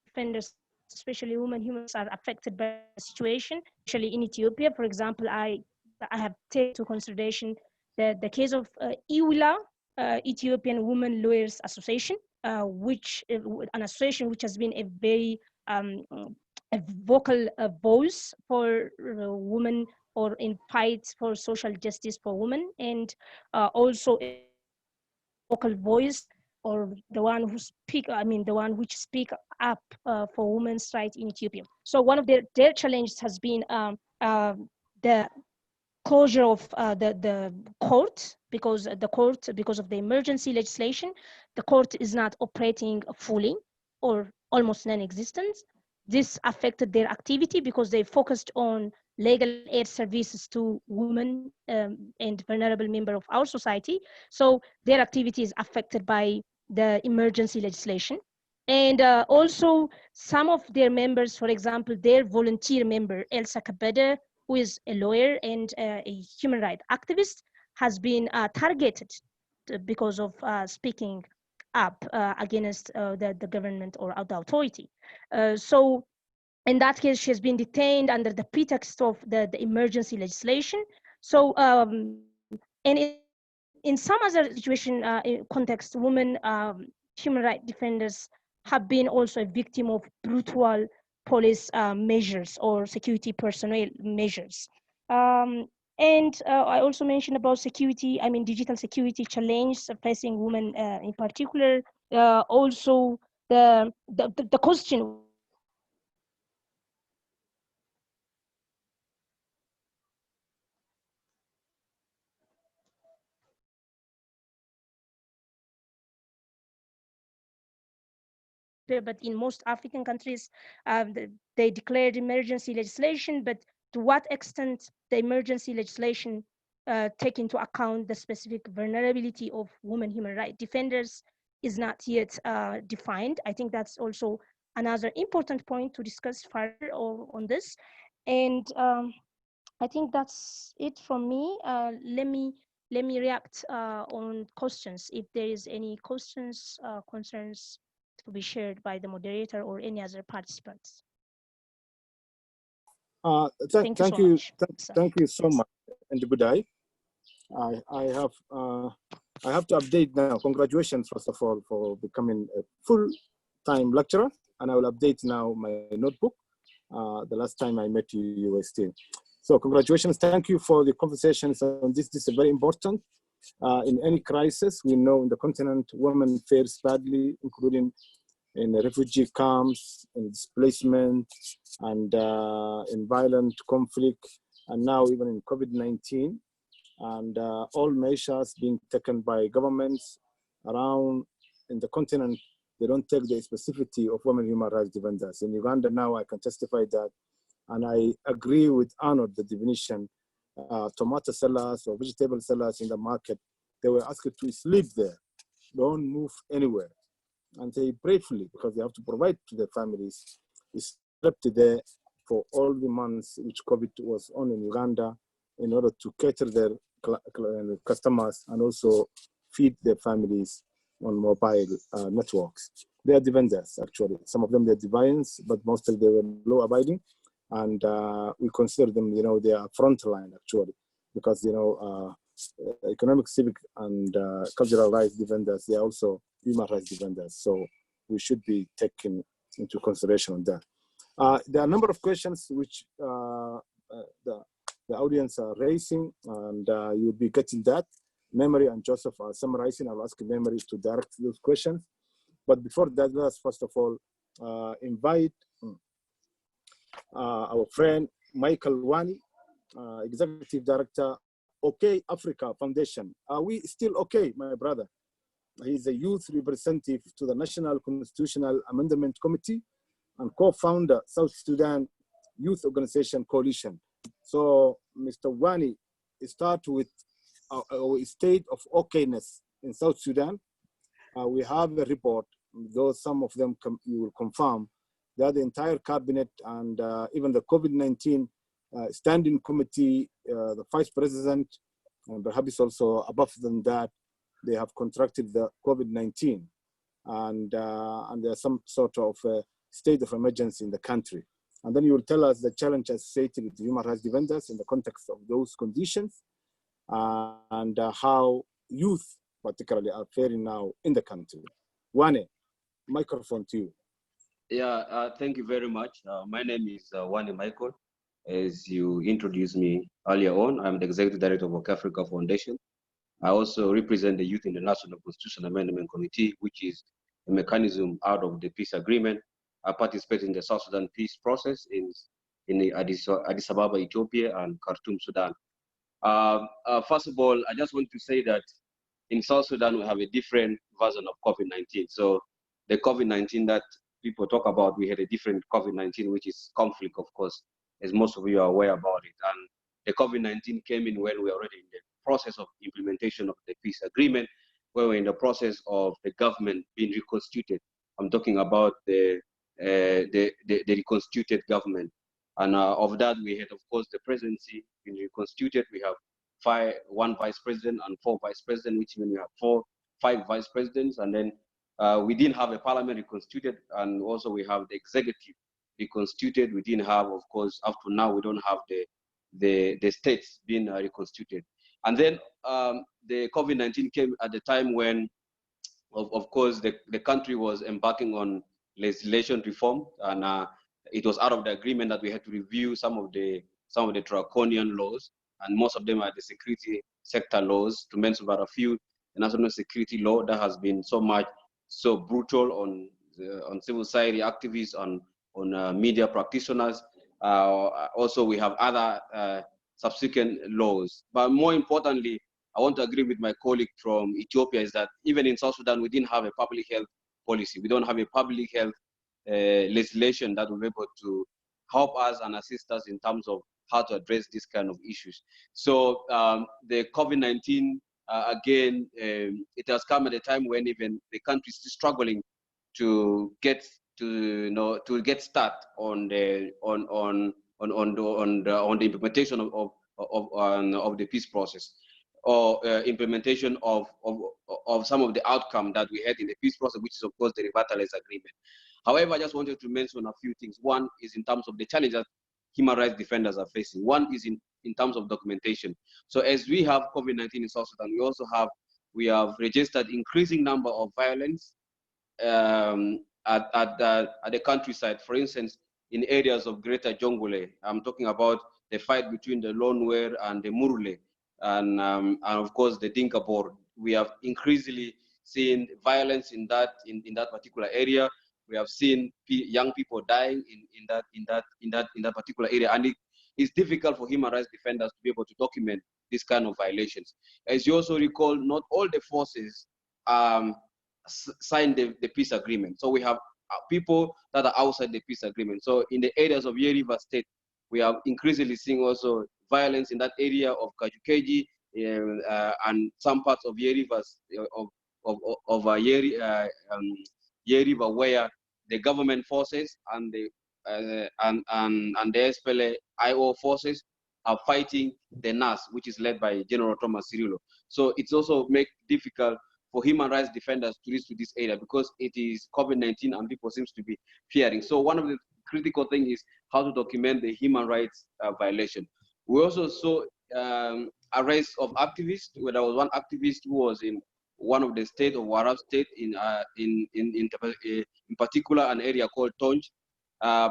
defenders, especially women human rights, are affected by the situation, especially in Ethiopia. For example, I have taken into consideration the case of EWLA, Ethiopian Women Lawyers Association, which an association which has been a very a vocal voice for women or in fights for social justice for women, and also a vocal voice or the one who speak, I mean, the one which speak up for women's rights in Ethiopia. So one of their challenges has been the closure of the court, because because of the emergency legislation, the court is not operating fully or almost non-existent. This affected their activity because they focused on legal aid services to women and vulnerable members of our society. So their activity is affected by the emergency legislation. And also some of their members, for example, their volunteer member, Elsa Kabede, who is a lawyer and a human rights activist, has been targeted because of speaking up against the government or the authority. So in that case, she has been detained under the pretext of the emergency legislation. So, and in some other situation, context, women human rights defenders have been also a victim of brutal police measures or security personnel measures. And I also mentioned about security, I mean, digital security challenge facing women in particular. Also, the question Ethiopia, but in most African countries, they declared emergency legislation, but to what extent the emergency legislation take into account the specific vulnerability of women human rights defenders is not yet defined. I think that's also another important point to discuss further on this. And I think that's it from me. Let me react on questions. If there is any questions, concerns to be shared by the moderator or any other participants. Thank you so much, and good day. I have to update now. Congratulations, first of all, for becoming a full-time lecturer, and I will update now my notebook. The last time I met you, you were still. So congratulations. Thank you for the conversations on this. This is very important. In any crisis, we know in the continent, women fares badly, including in refugee camps, in displacement, and in violent conflict, and now even in COVID-19. And all measures being taken by governments around in the continent, they don't take the specificity of women human rights defenders. In Uganda now, I can testify that, and I agree with Arnold, the definition, tomato sellers or vegetable sellers in the market, they were asked to sleep there, don't move anywhere. And they bravely, because they have to provide to their families, slept there for all the months which COVID was on in Uganda in order to cater their customers and also feed their families on mobile networks. They are defenders, actually. Some of them, they're defiants, but mostly they were law-abiding. And we consider them, you know, they are frontline, actually, because, you know, economic, civic, and cultural rights defenders, they are also human rights defenders. So we should be taken into consideration on that. There are a number of questions which the audience are raising, and you'll be getting that. Memory and Joseph are summarizing. I'll ask Memory to direct those questions. But before that, let's first of all invite our friend Michael Wani, Executive Director, OK Africa Foundation. Are we still okay, my brother? He's a youth representative to the National Constitutional Amendment Committee and co-founder South Sudan Youth Organization Coalition. So, Mr. Wani, start with our state of okayness in South Sudan. We have a report, though some of them you will confirm, that the entire cabinet and even the COVID-19 standing committee, the vice president, and perhaps also above than that, they have contracted the COVID-19. And there's some sort of state of emergency in the country. And then you will tell us the challenge associated with human rights defenders in the context of those conditions, and how youth particularly are faring now in the country. Wane, microphone to you. Yeah, thank you very much. My name is Wane Michael. As you introduced me earlier on, I'm the Executive Director of OK Africa Foundation. I also represent the youth in the National Constitutional Amendment Committee, which is a mechanism out of the peace agreement. I participate in the South Sudan peace process in Addis Ababa, Ethiopia, and Khartoum, Sudan. First of all, I just want to say that in South Sudan, we have a different version of COVID-19. So the COVID-19 that people talk about, we had a different COVID-19, which is conflict, of course, as most of you are aware about it. And the COVID-19 came in when we were already in the process of implementation of the peace agreement, where we're in the process of the government being reconstituted. I'm talking about the reconstituted government. And of that, we had, of course, the presidency being reconstituted. We have one vice president and 4 vice presidents, which means we have 5 vice presidents. And then we didn't have a parliament reconstituted, and also we have the executive reconstituted. We didn't have, of course, up to now, we don't have the states being reconstituted. And then the COVID-19 came at the time when, of course, the country was embarking on legislation reform, and it was out of the agreement that we had to review some of the draconian laws, and most of them are the security sector laws. To mention about a few, the national security law that has been so brutal on civil society activists, on media practitioners. Also, we have other subsequent laws. But more importantly, I want to agree with my colleague from Ethiopia, is that even in South Sudan, we didn't have a public health policy. We don't have a public health legislation that will be able to help us and assist us in terms of how to address this kind of issues. So the COVID-19, again, it has come at a time when even the country is struggling to get to get start on the implementation of the peace process, or implementation of some of the outcome that we had in the peace process, which is of course the revitalized agreement. However, I just wanted to mention a few things. One is in terms of the challenges that human rights defenders are facing. One is in terms of documentation. So as we have COVID-19 in South Sudan, we have registered increasing number of violence at the countryside. For instance, in areas of Greater Jongule, I'm talking about the fight between the Lone Wer and the Murle, and of course the Dinka Board. We have increasingly seen violence in that particular area. We have seen young people dying in that particular area, and it's difficult for human rights defenders to be able to document this kind of violations. As you also recall, not all the forces signed the peace agreement. So we have people that are outside the peace agreement. So in the areas of Yei River State, we are increasingly seeing also violence in that area of Kajukeji and some parts of Yei Rivers Yei River, where the government forces and the SPLA-IO forces are fighting the NAS, which is led by General Thomas Cirillo. So it's also make difficult for human rights defenders to reach to this area because it is COVID-19 and people seems to be fearing. So one of the critical things is how to document the human rights violation. We also saw arrest of activists. Where there was one activist who was in one of the state of Warab State, in particular an area called Tonj,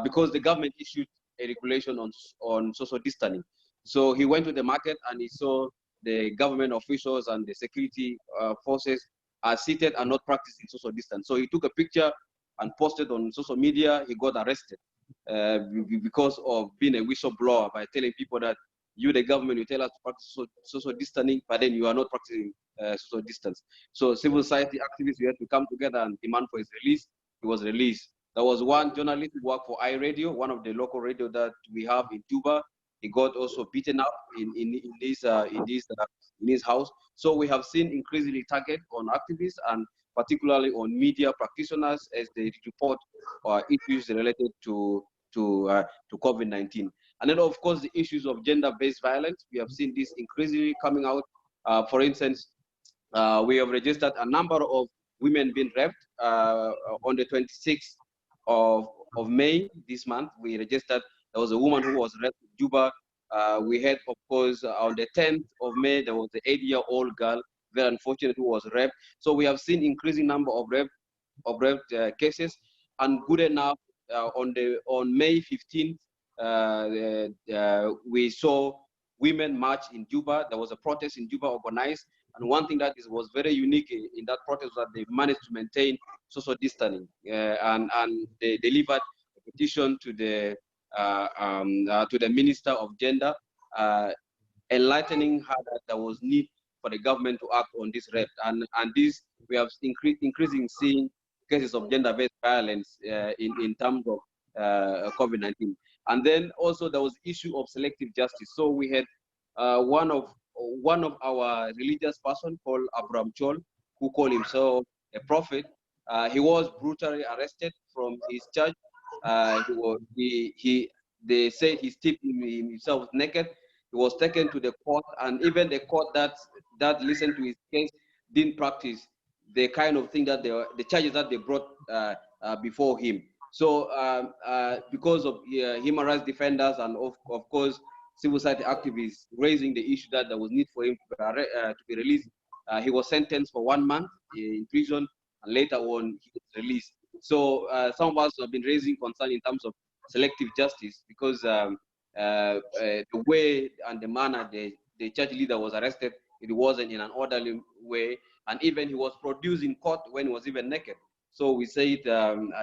because the government issued a regulation on social distancing. So he went to the market and he saw the government officials and the security forces are seated and not practicing social distance. So he took a picture and posted on social media. He got arrested because of being a whistleblower by telling people that you, the government, you tell us to practice social distancing, but then you are not practicing social distance. So civil society activists, we had to come together and demand for his release. He was released. There was one journalist who worked for iRadio, one of the local radio that we have in Juba. He got also beaten up in his house. So we have seen increasingly target on activists and particularly on media practitioners as they report issues related to COVID-19. And then of course the issues of gender-based violence. We have seen this increasingly coming out. For instance, we have registered a number of women being raped. On the 26th of May this month, we registered there was a woman who was raped in Juba. We had, of course, on the 10th of May, there was an 8-year-old girl, very unfortunate, who was raped. So we have seen increasing number of rape cases. And good enough, on May 15th, we saw women march in Juba. There was a protest in Juba organized. And one thing that was very unique in that protest was that they managed to maintain social distancing, and they delivered a petition to the Minister of Gender, enlightening her that there was need for the government to act on this rape. And this, we have increasing seeing cases of gender-based violence in terms of COVID-19. And then also there was issue of selective justice. So we had one of our religious person called Abraham Chol, who called himself a prophet. He was brutally arrested from his church. They say he stripped himself naked. He was taken to the court, and even the court that listened to his case didn't practice the kind of thing that the charges that they brought before him. So because of human rights defenders and of course civil society activists raising the issue that there was need for him to be released, he was sentenced for 1 month in prison, and later on he was released. So some of us have been raising concern in terms of selective justice because the way and the manner the church leader was arrested, it wasn't in an orderly way, and even he was produced in court when he was even naked. So we say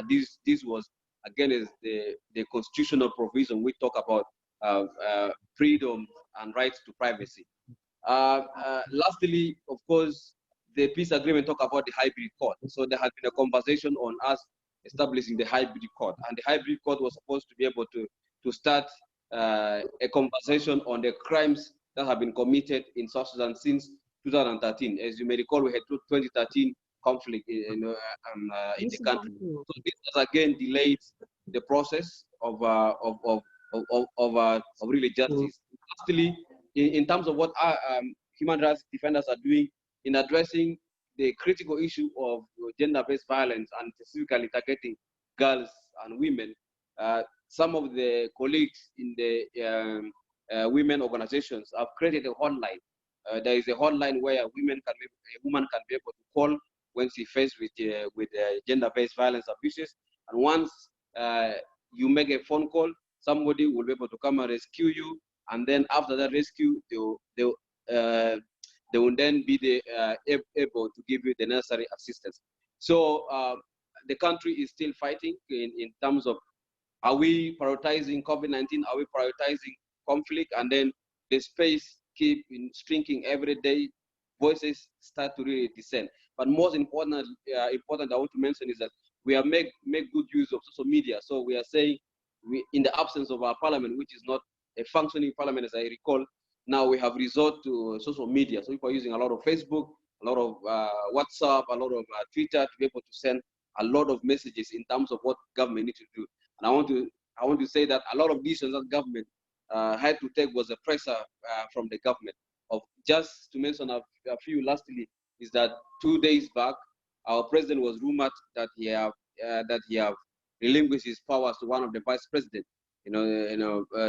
this was against the constitutional provision we talk about freedom and rights to privacy. Lastly, of course, the peace agreement talk about the hybrid court. So there had been a conversation on us establishing the hybrid court, and the hybrid court was supposed to be able to start a conversation on the crimes that have been committed in South Sudan since 2013. As you may recall, we had 2013 conflict in the country. So this has again delayed the process of really justice. Lastly, in terms of what our human rights defenders are doing in addressing the critical issue of gender-based violence and specifically targeting girls and women, some of the colleagues in the women organizations have created a hotline. There is a hotline where a woman can be able to call when she faced with gender-based violence abuses. And once you make a phone call, somebody will be able to come and rescue you. And then after that rescue, they will then be able to give you the necessary assistance. So the country is still fighting in terms of, are we prioritizing COVID-19? Are we prioritizing conflict? And then the space keep shrinking every day. Voices start to really descend. But most important I want to mention is that we have make good use of social media. So we are saying, in the absence of our parliament, which is not a functioning parliament, as I recall, now we have resort to social media. So people are using a lot of Facebook, a lot of WhatsApp, a lot of Twitter to be able to send a lot of messages in terms of what government needs to do. And I want to say that a lot of decisions that government had to take was a pressure from the government. Of just to mention a few lastly, is that 2 days back, our president was rumored that he have relinquished his powers to one of the vice president.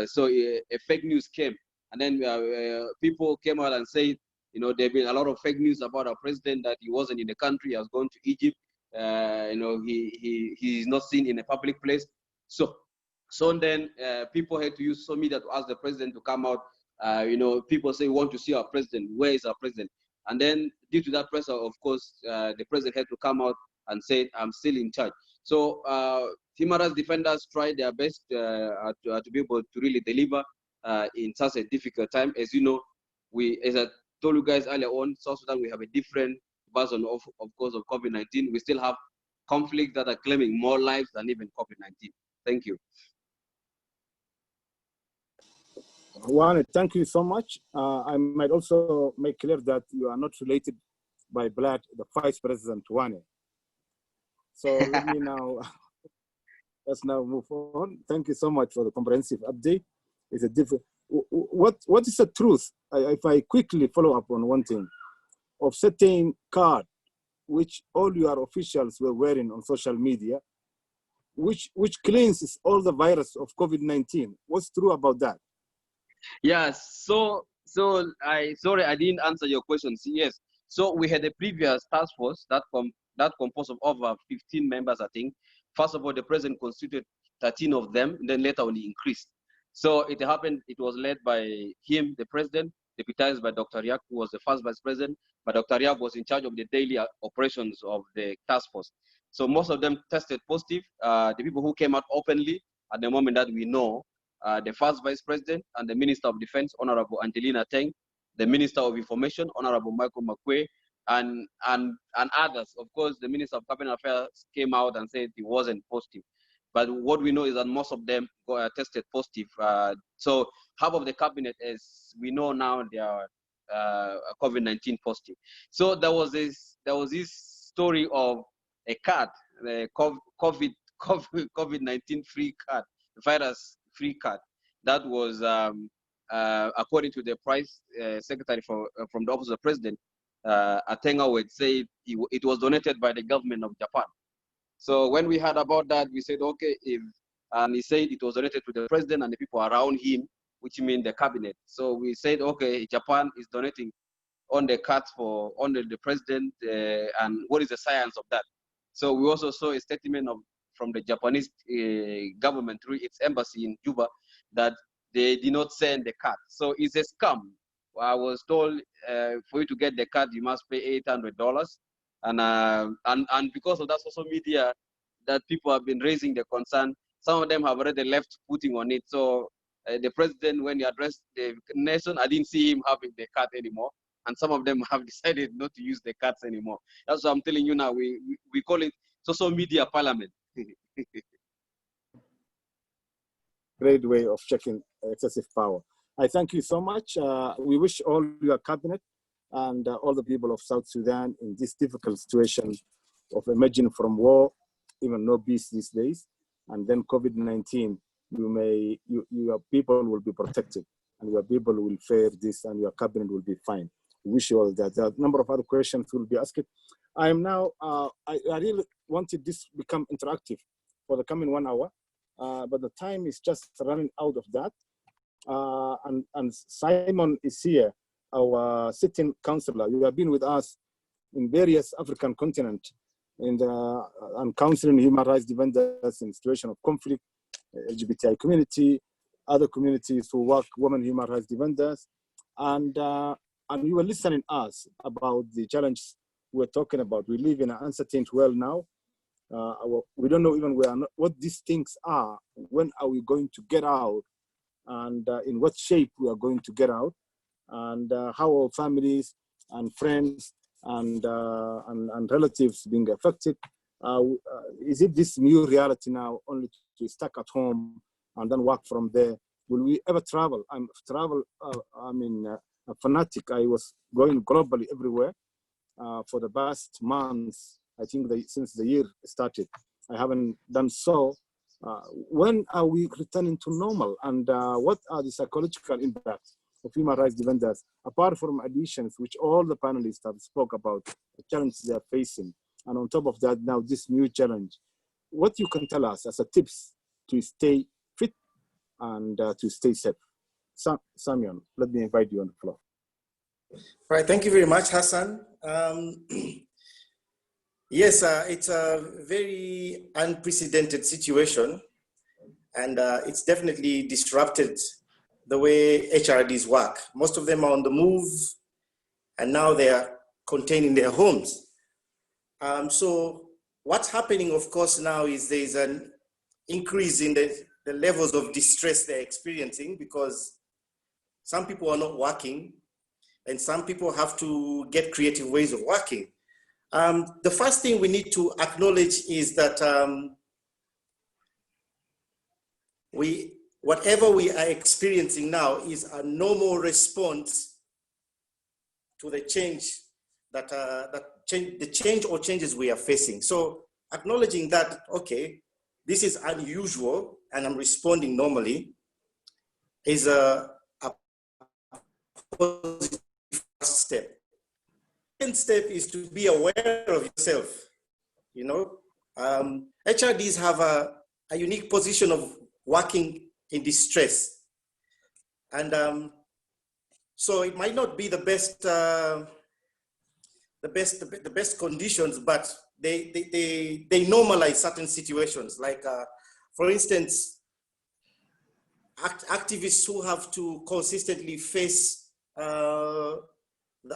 So a fake news came, and then people came out and said, there've been a lot of fake news about our president, that he wasn't in the country, he was going to Egypt. He is not seen in a public place. So then people had to use social media to ask the president to come out. People say, we want to see our president. Where is our president? And then due to that pressure, of course, the president had to come out and say, I'm still in charge. So human rights defenders tried their best to be able to really deliver in such a difficult time. As you know, as I told you guys earlier on, South Sudan, we have a different version of course of COVID-19. We still have conflicts that are claiming more lives than even COVID-19. Thank you. Juan, thank you so much. I might also make clear that you are not related by blood, the Vice President Juan. So let me let's now move on. Thank you so much for the comprehensive update. It's a different. What is the truth? If I quickly follow up on one thing, of certain card, which all your officials were wearing on social media, which cleanses all the virus of COVID-19. What's true about that? Yes. So sorry I didn't answer your questions. Yes. So we had a previous task force that composed of over 15 members, I think. First of all, the president constituted 13 of them, and then later on he increased. So it happened, it was led by him, the president, deputized by Dr. Riak, who was the first vice president, but Dr. Riak was in charge of the daily operations of the task force. So most of them tested positive. The people who came out openly at the moment that we know, the first vice president and the Minister of Defense, Honorable Angelina Teng, the Minister of Information, Honorable Michael Makwe, and others. Of course, the Minister of Cabinet Affairs came out and said he wasn't positive. But what we know is that most of them tested positive. So half of the cabinet, as we know now, they are COVID-19 positive. So there was this story of a card, the COVID-19 free card, virus free card, that was according to the Price Secretary from the Office of the President, Atenga would say it was donated by the government of Japan. So when we heard about that, we said, okay, and he said it was donated to the president and the people around him, which means the cabinet. So we said, okay, Japan is donating on the cards for under the president, and what is the science of that? So we also saw a statement from the Japanese government through its embassy in Juba that they did not send the card. So it's a scam. I was told for you to get the card, you must pay $800. And because of that social media that people have been raising the concern, some of them have already left putting on it. So the president, when he addressed the nation, I didn't see him having the card anymore. and some of them have decided not to use the cards anymore. That's what I'm telling you now. We call it social media parliament. Great way of checking excessive power. I thank you so much. We wish all your cabinet and all the people of South Sudan in this difficult situation of emerging from war, even no peace these days, and then COVID-19, your people will be protected and your people will fare this and your cabinet will be fine. We wish you all that. There are a number of other questions will be asked. I am now, I really wanted this to become interactive for the coming 1 hour, but the time is just running out of that. And Simon is here, our sitting counselor. You have been with us in various African continents and counseling human rights defenders in situation of conflict, LGBTI community, other communities who work, women human rights defenders, and you were listening us about the challenges we're talking about. We live in an uncertain world now. We don't know even what these things are. When are we going to get out? And in what shape we are going to get out, and how our families and friends and relatives being affected. Is it this new reality now, only to be stuck at home and then work from there? Will we ever travel? I'm a fanatic. I was going globally everywhere for the past months. I think since the year started, I haven't done so. When are we returning to normal, and what are the psychological impacts of human rights defenders, apart from additions, which all the panelists have spoke about, the challenges they are facing, and on top of that, now this new challenge? What you can tell us as a tips to stay fit and to stay safe? Samuel, let me invite you on the floor. Right, thank you very much, Hassan. Yes, it's a very unprecedented situation, and it's definitely disrupted the way HRDs work. Most of them are on the move, and now they are contained in their homes. So what's happening, of course, now is there's an increase in the levels of distress they're experiencing, because some people are not working, and some people have to get creative ways of working. The first thing we need to acknowledge is that whatever we are experiencing now is a normal response to the change the change or changes we are facing. So acknowledging that, okay, this is unusual and I'm responding normally, is a positive step. Second step is to be aware of yourself. You know, HRDs have a unique position of working in distress, and so it might not be the best conditions, but they normalize certain situations. Like, for instance, activists who have to consistently face the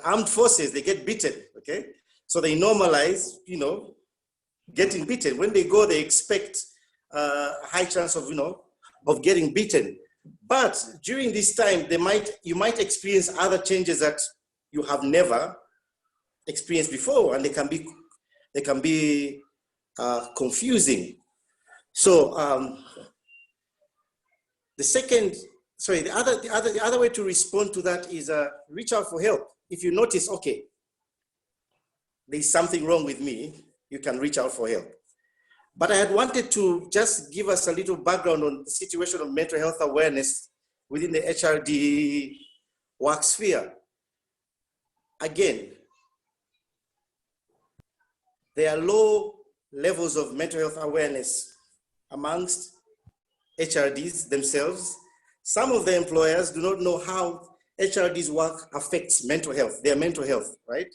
armed forces, they get beaten, okay? So they normalize, you know, getting beaten. When they go, they expect a high chance of, you know, of getting beaten. But during this time, you might experience other changes that you have never experienced before, and they can be confusing. So the other way to respond to that is reach out for help. If you notice, okay, there's something wrong with me, you can reach out for help. But I had wanted to just give us a little background on the situation of mental health awareness within the HRD work sphere. Again, there are low levels of mental health awareness amongst HRDs themselves. Some of the employers do not know how HRD's work affects mental health, their mental health, right?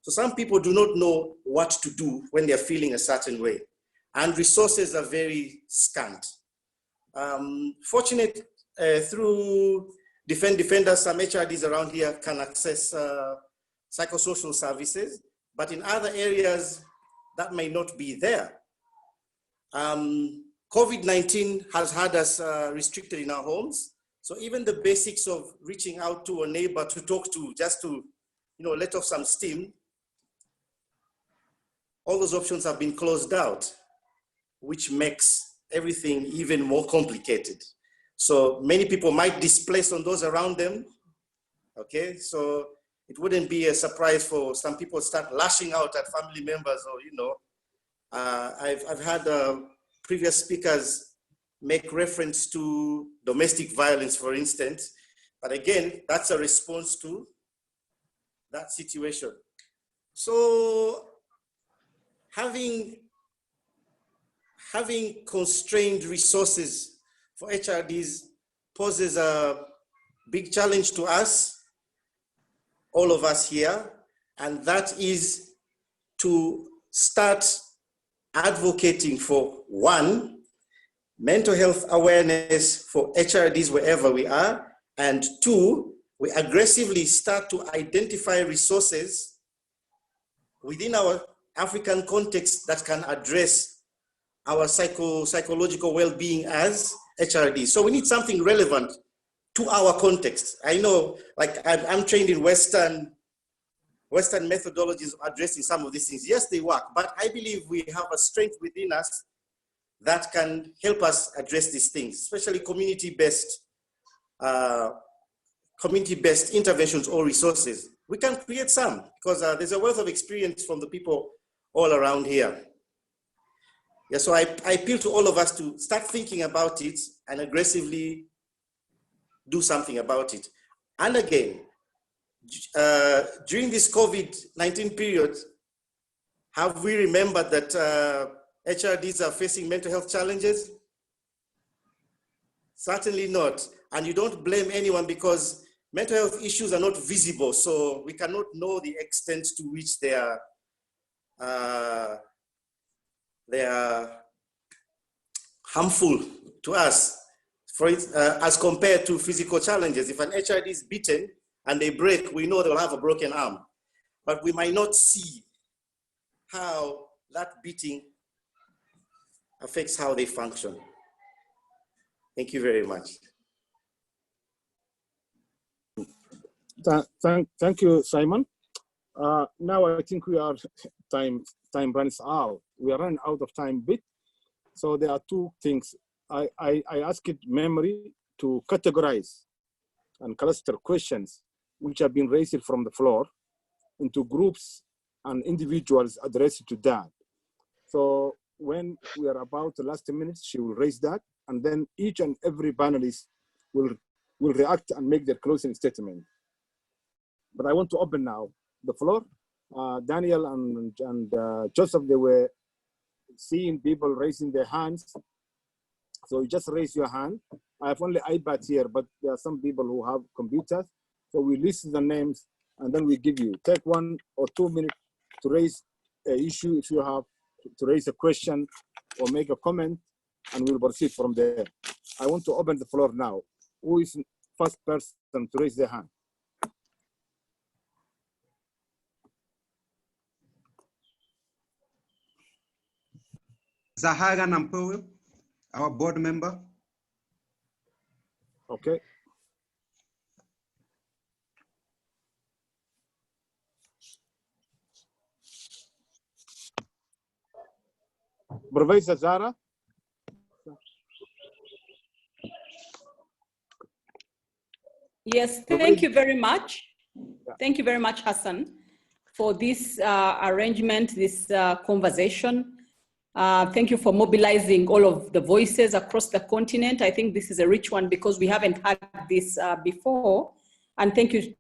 So some people do not know what to do when they're feeling a certain way, and resources are very scant. Fortunate through Defenders, some HRDs around here can access psychosocial services, but in other areas that may not be there. COVID-19 has had us restricted in our homes. So even the basics of reaching out to a neighbor to talk to, just to let off some steam, all those options have been closed out, which makes everything even more complicated. So many people might displace on those around them. Okay, so it wouldn't be a surprise for some people start lashing out at family members, or I've had previous speakers make reference to domestic violence, for instance. But again, that's a response to that situation. So having constrained resources for HRDs poses a big challenge to us, all of us here, and that is to start advocating for, one, mental health awareness for HRDs wherever we are, and two, we aggressively start to identify resources within our African context that can address our psychological well-being as HRDs. So we need something relevant to our context. I know, like I'm trained in Western methodologies addressing some of these things. Yes, they work, but I believe we have a strength within us that can help us address these things, especially community-based interventions or resources. We can create some, because there's a wealth of experience from the people all around here. Yeah, so I appeal to all of us to start thinking about it and aggressively do something about it. And again, during this COVID-19 period, have we remembered that HRDs are facing mental health challenges? Certainly not. And you don't blame anyone, because mental health issues are not visible. So we cannot know the extent to which they are harmful to us, as compared to physical challenges. If an HRD is beaten and they break, we know they'll have a broken arm, but we might not see how that beating affects how they function. Thank you very much. Thank you, Simon. Now I think we are time runs out. We are running out of time a bit. So there are two things. I asked memory to categorize and cluster questions which have been raised from the floor into groups and individuals addressed to that. So when we are about the last minutes, she will raise that, and then each and every panelist will react and make their closing statement. But I want to open now the floor. Daniel and Joseph, they were seeing people raising their hands. So you just raise your hand. I have only iPad here, but there are some people who have computers. So we list the names and then we give you. Take 1 or 2 minutes to raise an issue if you have, to raise a question or make a comment, and we'll proceed from there. I want to open the floor now. Who is the first person to raise their hand? Zahaga Nampowe, our board member. Okay. Professor Zara. Yes, thank you very much. Thank you very much, Hassan, for this arrangement, this conversation. Thank you for mobilizing all of the voices across the continent. I think this is a rich one because we haven't had this before. And thank you,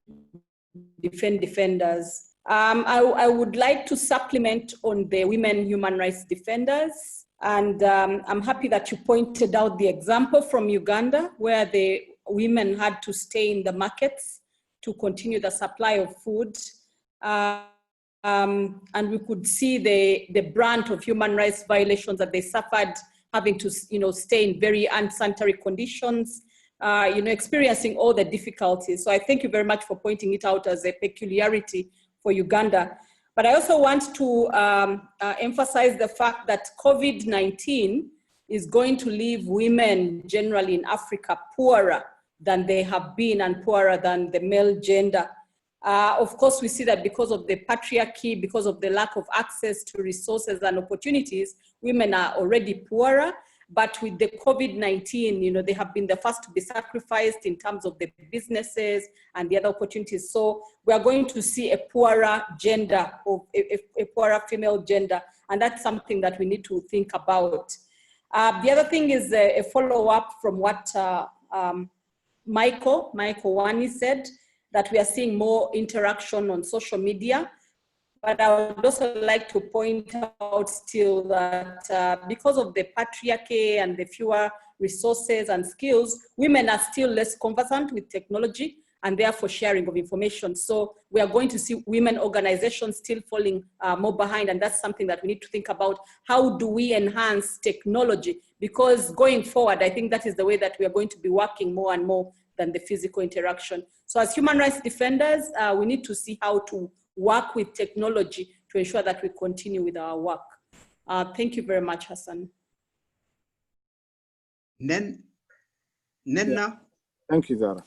defenders. I would like to supplement on the women human rights defenders. And I'm happy that you pointed out the example from Uganda, where the women had to stay in the markets to continue the supply of food. And we could see the brunt of human rights violations that they suffered, having to stay in very unsanitary conditions, experiencing all the difficulties. So I thank you very much for pointing it out as a peculiarity for Uganda. But I also want to emphasize the fact that COVID-19 is going to leave women generally in Africa poorer than they have been and poorer than the male gender. Of course, we see that because of the patriarchy, because of the lack of access to resources and opportunities, women are already poorer. But with the COVID-19, you know, they have been the first to be sacrificed in terms of the businesses and the other opportunities. So we are going to see a poorer gender, or a poorer female gender. And that's something that we need to think about. The other thing is a follow-up from what Michael Wani said, that we are seeing more interaction on social media. But I would also like to point out still that because of the patriarchy and the fewer resources and skills, women are still less conversant with technology and therefore sharing of information. So we are going to see women organizations still falling more behind, and that's something that we need to think about. How do we enhance technology? Because going forward, I think that is the way that we are going to be working more and more than the physical interaction. So as human rights defenders, we need to see how to work with technology to ensure that we continue with our work. Thank you very much, Hassan. Nenna. Yeah. Thank you, Zara.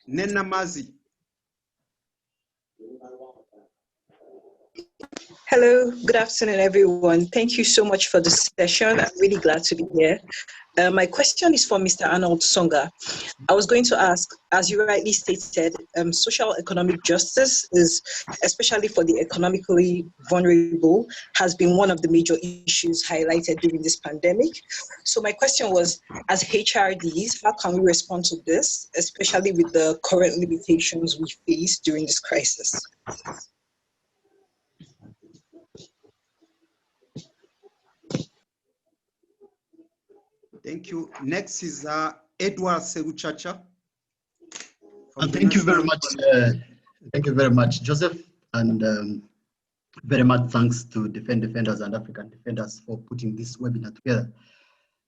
Nenna Mazi. Hello, good afternoon, everyone. Thank you so much for the session. I'm really glad to be here. My question is for Mr. Arnold Songa. I was going to ask, as you rightly stated, social economic justice is, especially for the economically vulnerable, has been one of the major issues highlighted during this pandemic. So my question was, as HRDs, how can we respond to this, especially with the current limitations we face during this crisis? Thank you. Next is Edward Seguchacha. Thank you very much. Thank you very much, Joseph, and very much thanks to Defenders and African Defenders for putting this webinar together.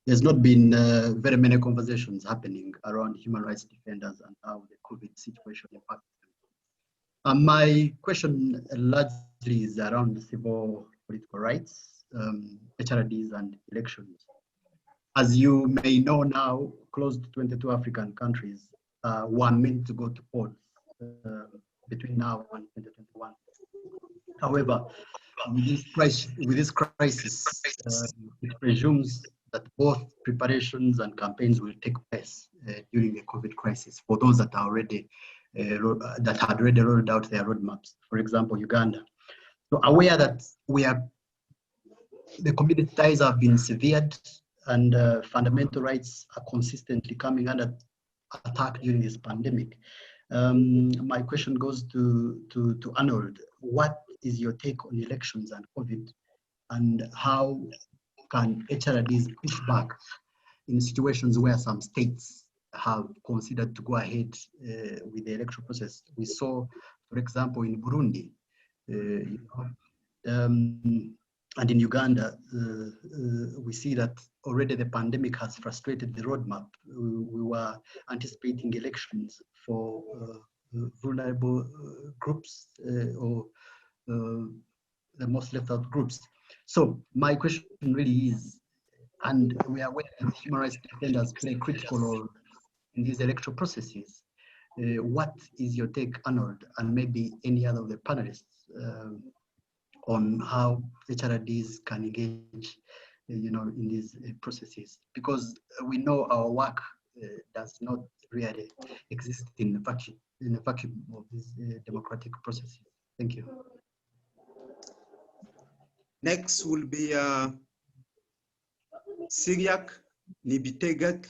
There's not been very many conversations happening around human rights defenders and how the COVID situation impacts them. My question largely is around the civil political rights, HRDs and elections. As you may know now, close to 22 African countries were meant to go to polls between now and 2021. However, with this crisis, it presumes that both preparations and campaigns will take place during the COVID crisis for those that are already that had already rolled out their roadmaps. For example, Uganda. So aware that the community ties have been severed and fundamental rights are consistently coming under attack during this pandemic. My question goes to Arnold. What is your take on elections and COVID, and how can HRDs push back in situations where some states have considered to go ahead with the electoral process? We saw, for example, in Burundi, and in Uganda, we see that already the pandemic has frustrated the roadmap. We were anticipating elections for vulnerable groups or the most left out groups. So my question really is, and we are aware that human rights defenders play a critical role in these electoral processes. What is your take, Arnold, and maybe any other of the panelists, on how HRDs can engage, in these processes? Because we know our work does not really exist in the vacuum of these democratic processes. Thank you. Next will be Syriac Nibitegek.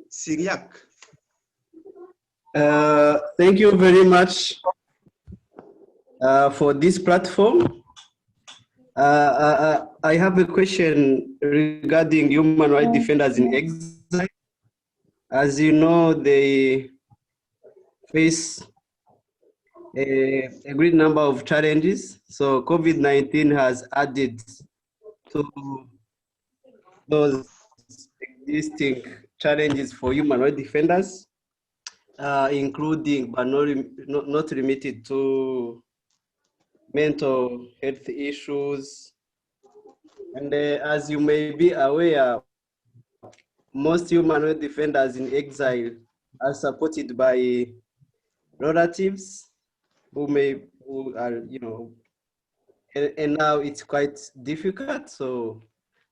Syriac. Thank you very much for this platform. I have a question regarding human rights defenders in exile. As you know, they face a great number of challenges. So COVID-19 has added to those existing challenges for human rights defenders, including but not limited to mental health issues. And as you may be aware, most human rights defenders in exile are supported by relatives who are, you know, and now it's quite difficult. So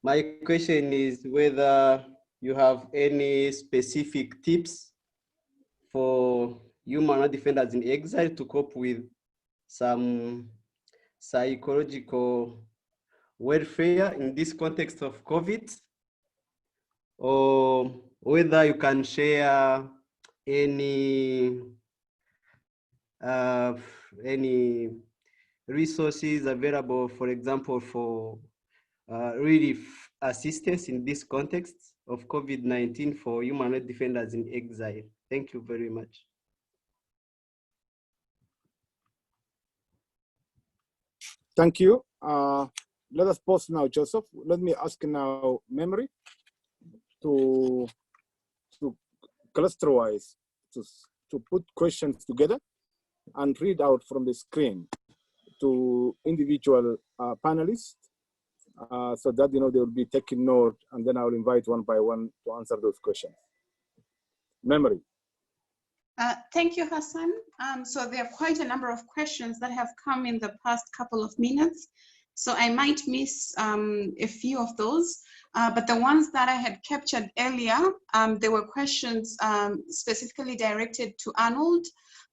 my question is whether you have any specific tips for human rights defenders in exile to cope with some psychological welfare in this context of COVID, or whether you can share any resources available, for example, for relief assistance in this context of COVID-19 for human rights defenders in exile. Thank you very much. Thank you. Let us pause now, Joseph. Let me ask now Memory to clusterize, to put questions together and read out from the screen to individual panelists, so that they will be taking note, and then I will invite one by one to answer those questions. Memory. Thank you, Hassan. So there are quite a number of questions that have come in the past couple of minutes. So I might miss a few of those, but the ones that I had captured earlier, there were questions specifically directed to Arnold.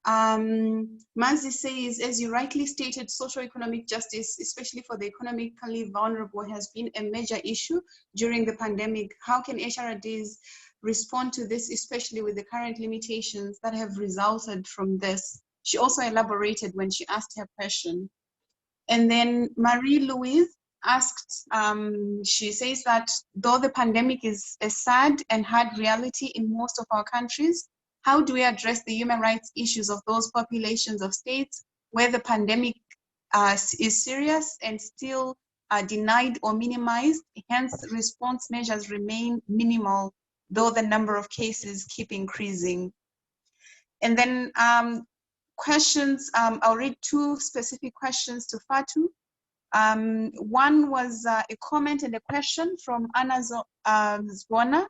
Mazi says, as you rightly stated, socio-economic justice, especially for the economically vulnerable, has been a major issue during the pandemic. How can HRDs respond to this, especially with the current limitations that have resulted from this? She also elaborated when she asked her question. And then Marie-Louise asked, she says that though the pandemic is a sad and hard reality in most of our countries, how do we address the human rights issues of those populations of states where the pandemic is serious and still denied or minimized? Hence, response measures remain minimal, though the number of cases keep increasing. And then questions, I'll read two specific questions to Fatu. One was a comment and a question from Anna Zwona.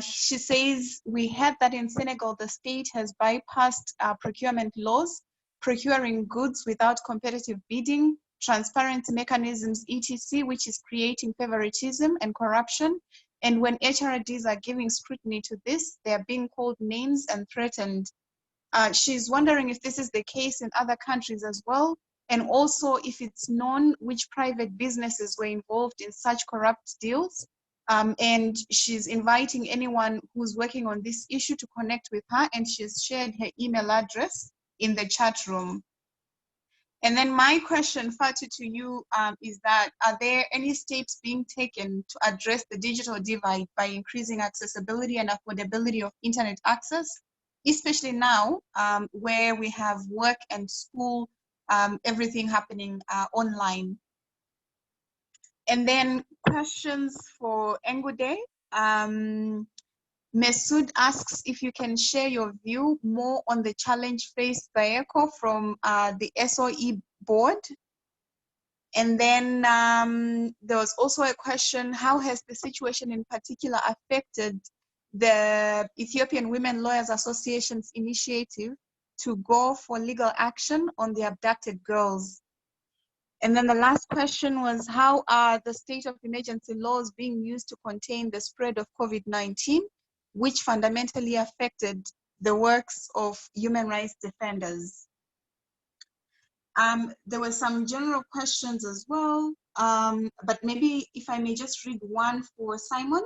She says, we heard that in Senegal, the state has bypassed procurement laws, procuring goods without competitive bidding, transparency mechanisms, etc., which is creating favoritism and corruption. And when HRDs are giving scrutiny to this, they are being called names and threatened. She's wondering if this is the case in other countries as well, and also if it's known which private businesses were involved in such corrupt deals. And she's inviting anyone who's working on this issue to connect with her, and she's shared her email address in the chat room. And then my question, Fatu, to you is that, are there any steps being taken to address the digital divide by increasing accessibility and affordability of internet access, especially now where we have work and school, everything happening online? And then questions for Engude. Masood asks if you can share your view more on the challenge faced by ECHO from the SOE board. And then there was also a question, how has the situation in particular affected the Ethiopian Women Lawyers Association's initiative to go for legal action on the abducted girls? And then the last question was, how are the state of emergency laws being used to contain the spread of COVID-19, which fundamentally affected the works of human rights defenders? There were some general questions as well, but maybe if I may just read one for Simon.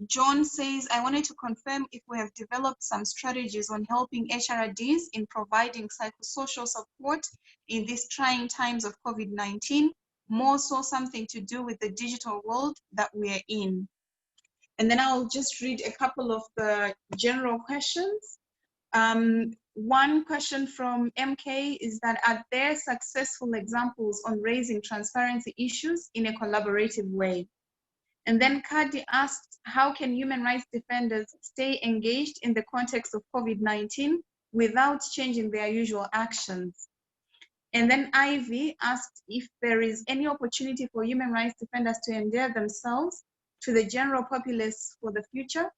John says, I wanted to confirm if we have developed some strategies on helping HRDs in providing psychosocial support in these trying times of COVID-19, more so something to do with the digital world that we are in. And then I'll just read a couple of the general questions. One question from MK is that, are there successful examples on raising transparency issues in a collaborative way? And then Kadi asked, how can human rights defenders stay engaged in the context of COVID-19 without changing their usual actions? And then Ivy asked if there is any opportunity for human rights defenders to endear themselves to the general populace for the future,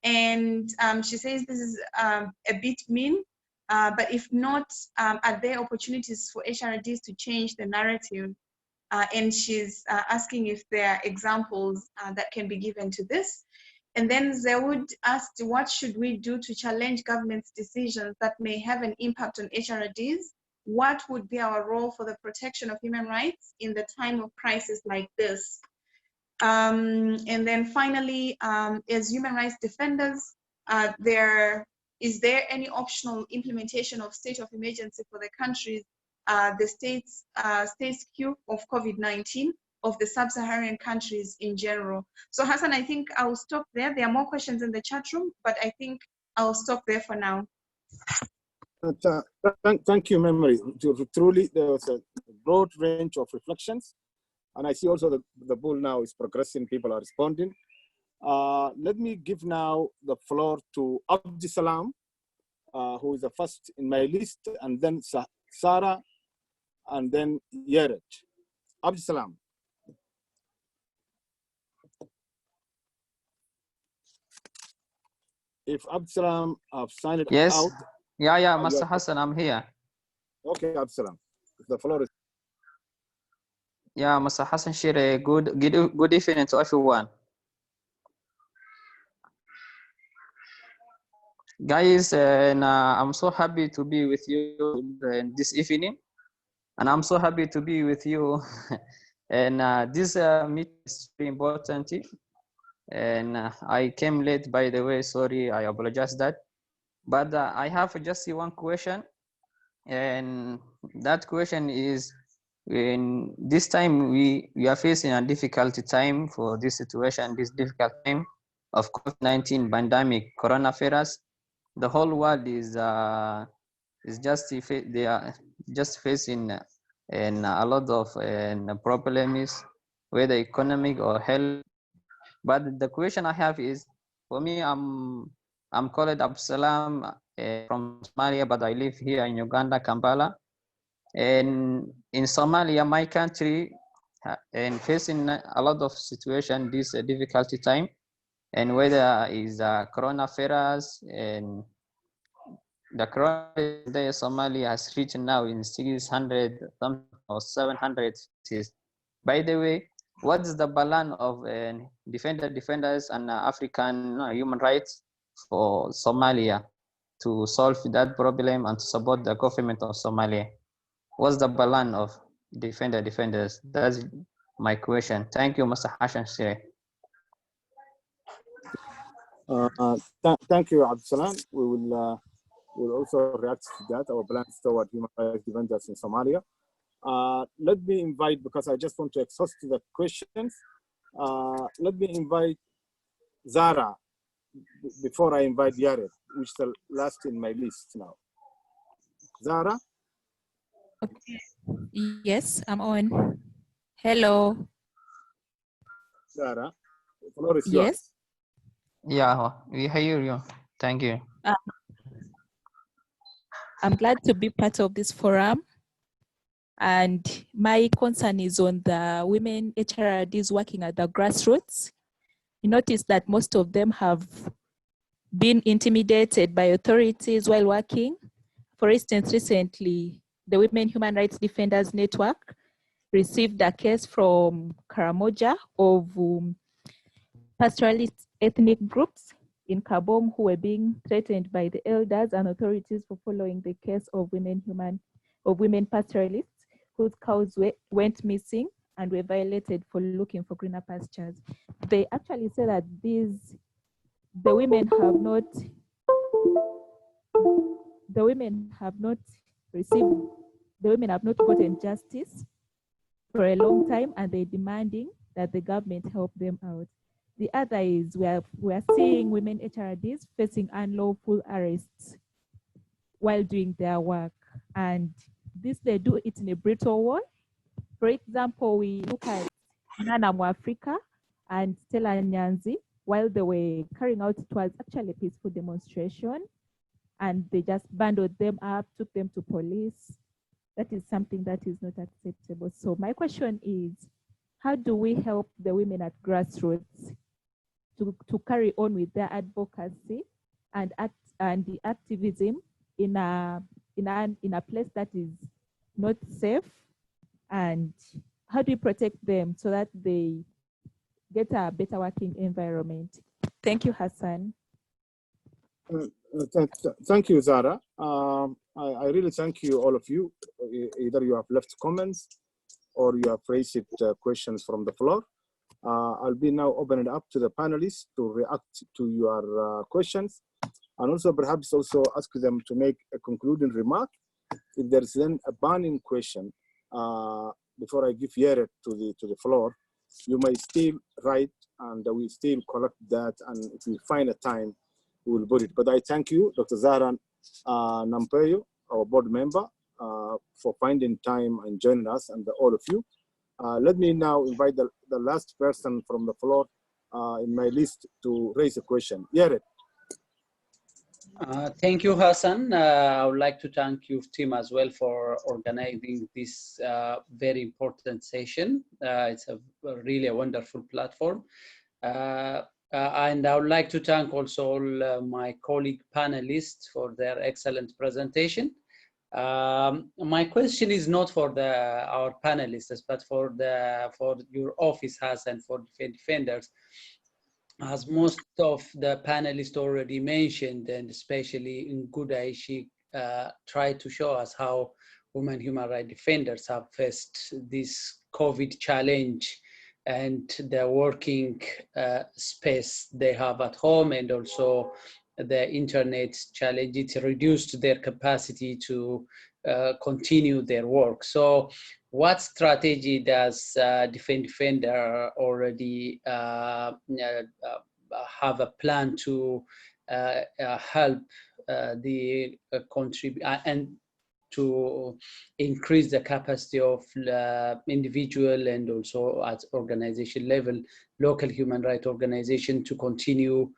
And she says this is a bit mean, but if not, are there opportunities for HRDs to change the narrative? And she's asking if there are examples that can be given to this. And then Zewood asked, what should we do to challenge government's decisions that may have an impact on HRDs? What would be our role for the protection of human rights in the time of crisis like this? And then finally, as human rights defenders, is there any optional implementation of state of emergency for the countries, the state's queue of COVID-19, of the sub-Saharan countries in general? So Hassan, I think I'll stop there. There are more questions in the chat room, but I think I'll stop there for now. Thank you, Memory. Truly, there was a broad range of reflections. And I see also the poll now is progressing, people are responding. Let me give now the floor to Abdisalam, who is the first in my list, and then Sarah, and then Yared. Abdisalam. If Abdisalam have signed it Yes. out. Yeah, Mr. Hassan, I'm here. Okay, Abdisalam. The floor is. Yeah, Mr. Hassan Shire, good evening to everyone. Guys, and I'm so happy to be with you this evening. And I'm so happy to be with you. And this meeting is very important. And I came late, by the way, sorry, I apologize that. But I have just one question. And that question is, in this time we are facing a difficult time for this situation, this difficult time of COVID-19 pandemic, coronavirus. The whole world is just they are just facing and a lot of problems, whether economic or health. But the question I have is, for me, I'm called Absalam from Somalia, but I live here in Uganda, Kampala. And in Somalia, my country, and facing a lot of situation, this difficulty time, and whether is coronavirus, and the coronavirus Somalia has reached now in 600 or 700 cases. By the way, what is the balance of defenders and African human rights for Somalia to solve that problem and to support the government of Somalia? What's the balance of defenders? That's my question. Thank you, Mr. Hassan Sheikh. Thank you, Abdulsalam. We will also react to that, our plans toward human rights defenders in Somalia. Let me invite, because I just want to exhaust the questions, let me invite Zara before I invite Yared, which is the last in my list now. Zara? Okay. Yes, I'm on. Hello. Zara, the floor is yours. Yes. Yeah, we hear you. Thank you. I'm glad to be part of this forum. And my concern is on the women HRDs working at the grassroots. You notice that most of them have been intimidated by authorities while working. For instance, recently, the Women Human Rights Defenders Network received a case from Karamoja of pastoralist ethnic groups in Kabom who were being threatened by the elders and authorities for following the case of women pastoralists whose cows went missing and were violated for looking for greener pastures. They actually say that the women have not gotten justice for a long time, and they're demanding that the government help them out. The other is we are seeing women HRDs facing unlawful arrests while doing their work. And this, they do it in a brutal way. For example, we look at Nana Mwafrika and Stella Nyanzi, while they were carrying out, it was actually a peaceful demonstration, and they just bundled them up, took them to police. That is something that is not acceptable. So my question is, how do we help the women at grassroots to carry on with their advocacy and the activism in a place that is not safe? And how do you protect them so that they get a better working environment? Thank you, Hassan. Thank you, Zara. I really thank you, all of you. Either you have left comments or you have raised questions from the floor. I'll be now opening it up to the panelists to react to your questions, and also perhaps also ask them to make a concluding remark. If there is then a burning question, before I give Yeret to the floor, you may still write and we still collect that, and if we find a time, we will put it. But I thank you, Dr. Zara Nampeyo, our board member, for finding time and joining us, and all of you. Let me now invite the last person from the floor in my list to raise a question. Yeret. Thank you, Hassan. I would like to thank your team as well for organizing this very important session. It's really a wonderful platform. And I would like to thank also all my colleague panelists for their excellent presentation. My question is not for our panelists, but for your office, Hassan, for defenders. As most of the panelists already mentioned, and especially in Gudaishi, tried to show us how women human rights defenders have faced this COVID challenge and the working space they have at home, and also the internet challenge. It reduced their capacity to continue their work. So what strategy does Defender already have a plan to help the contribute and to increase the capacity of individual and also at organization level, local human rights organization to continue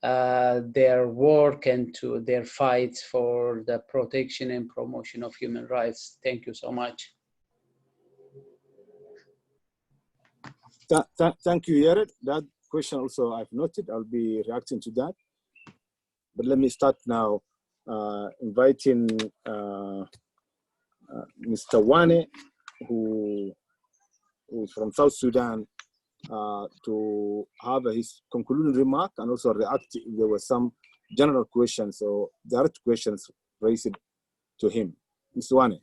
their work and to their fight for the protection and promotion of human rights? Thank you so much. Thank you, Yeret. That question also I've noted. I'll be reacting to that. But let me start now inviting Mr. Wane, who is from South Sudan, to have his concluding remark and also react if there were some general questions or direct questions raised to him. Mr. Wane.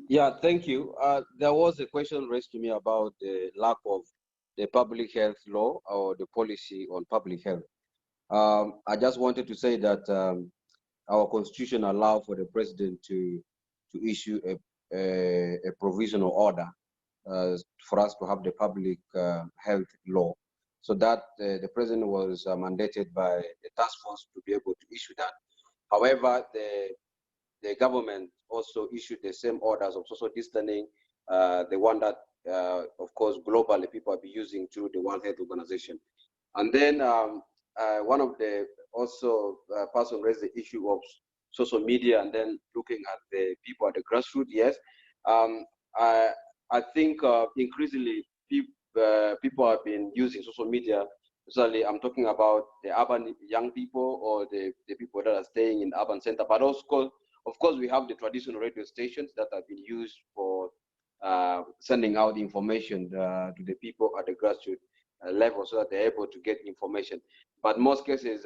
Yeah, thank you. There was a question raised to me about the lack of the public health law or the policy on public health. I just wanted to say that our constitution allows for the president to issue a provisional order for us to have the public health law, so that the president was mandated by the task force to be able to issue that. However, the government also issued the same orders of social distancing, the one that, of course, globally people have been using through the World Health Organization. And then one of the person raised the issue of social media and then looking at the people at the grassroots. Yes, I think increasingly people have been using social media. Especially, I'm talking about the urban young people or the people that are staying in urban center. But also, of course, we have the traditional radio stations that have been used for sending out information to the people at the grassroots level so that they're able to get information. But most cases,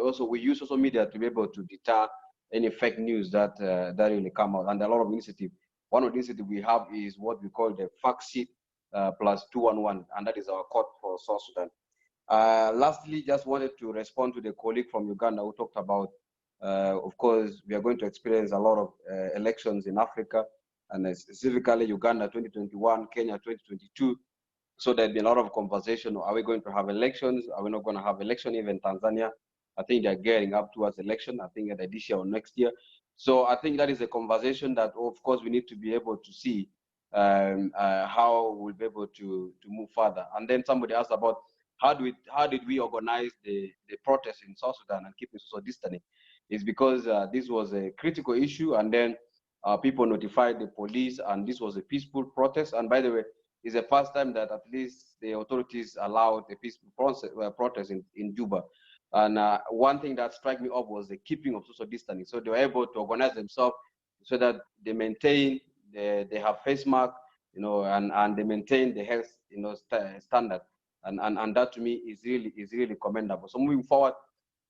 also we use social media to be able to deter any fake news that really come out. And a lot of initiative. One of the initiatives we have is what we call the fact sheet plus 211, and that is our code for South Sudan. Lastly, just wanted to respond to the colleague from Uganda who talked about, of course, we are going to experience a lot of elections in Africa, and specifically Uganda 2021, Kenya 2022. So there's been a lot of conversation. Are we going to have elections? Are we not going to have election? Even Tanzania, I think they're gearing up towards election, I think either this year or next year. So I think that is a conversation that, of course, we need to be able to see how we'll be able to move further. And then somebody asked about how did we organize the protests in South Sudan and keep social distancing? It's because this was a critical issue, and then people notified the police, and this was a peaceful protest. And by the way, it's the first time that at least the authorities allowed a peaceful protest in Juba. And one thing that struck me off was the keeping of social distancing. So they were able to organize themselves so that they maintain, they have face mask, and they maintain the health, standard. And that to me is really commendable. So moving forward,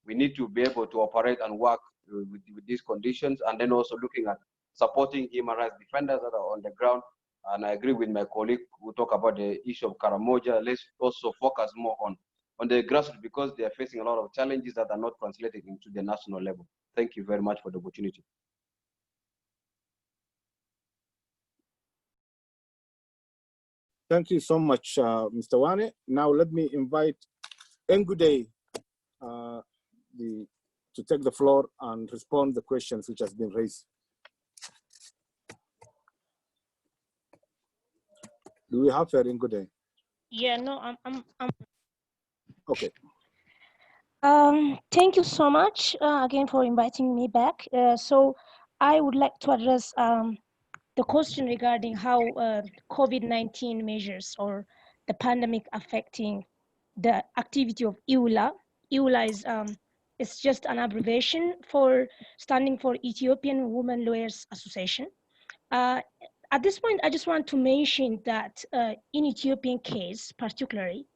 we need to be able to operate and work with these conditions, and then also looking at supporting human rights defenders that are on the ground. And I agree with my colleague who talk about the issue of Karamoja. Let's also focus more on the grassroots, because they are facing a lot of challenges that are not translated into the national level. Thank you very much for the opportunity. Thank you so much, Mr. Wane. Now let me invite Ngude to take the floor and respond to the questions which has been raised. Do we have her, Ngude? Yeah, no, I'm Okay. Thank you so much again for inviting me back. So I would like to address the question regarding how COVID-19 measures or the pandemic affecting the activity of EULA. EULA is it's just an abbreviation for standing for Ethiopian Women Lawyers Association. At this point, I just want to mention that in Ethiopian case, particularly,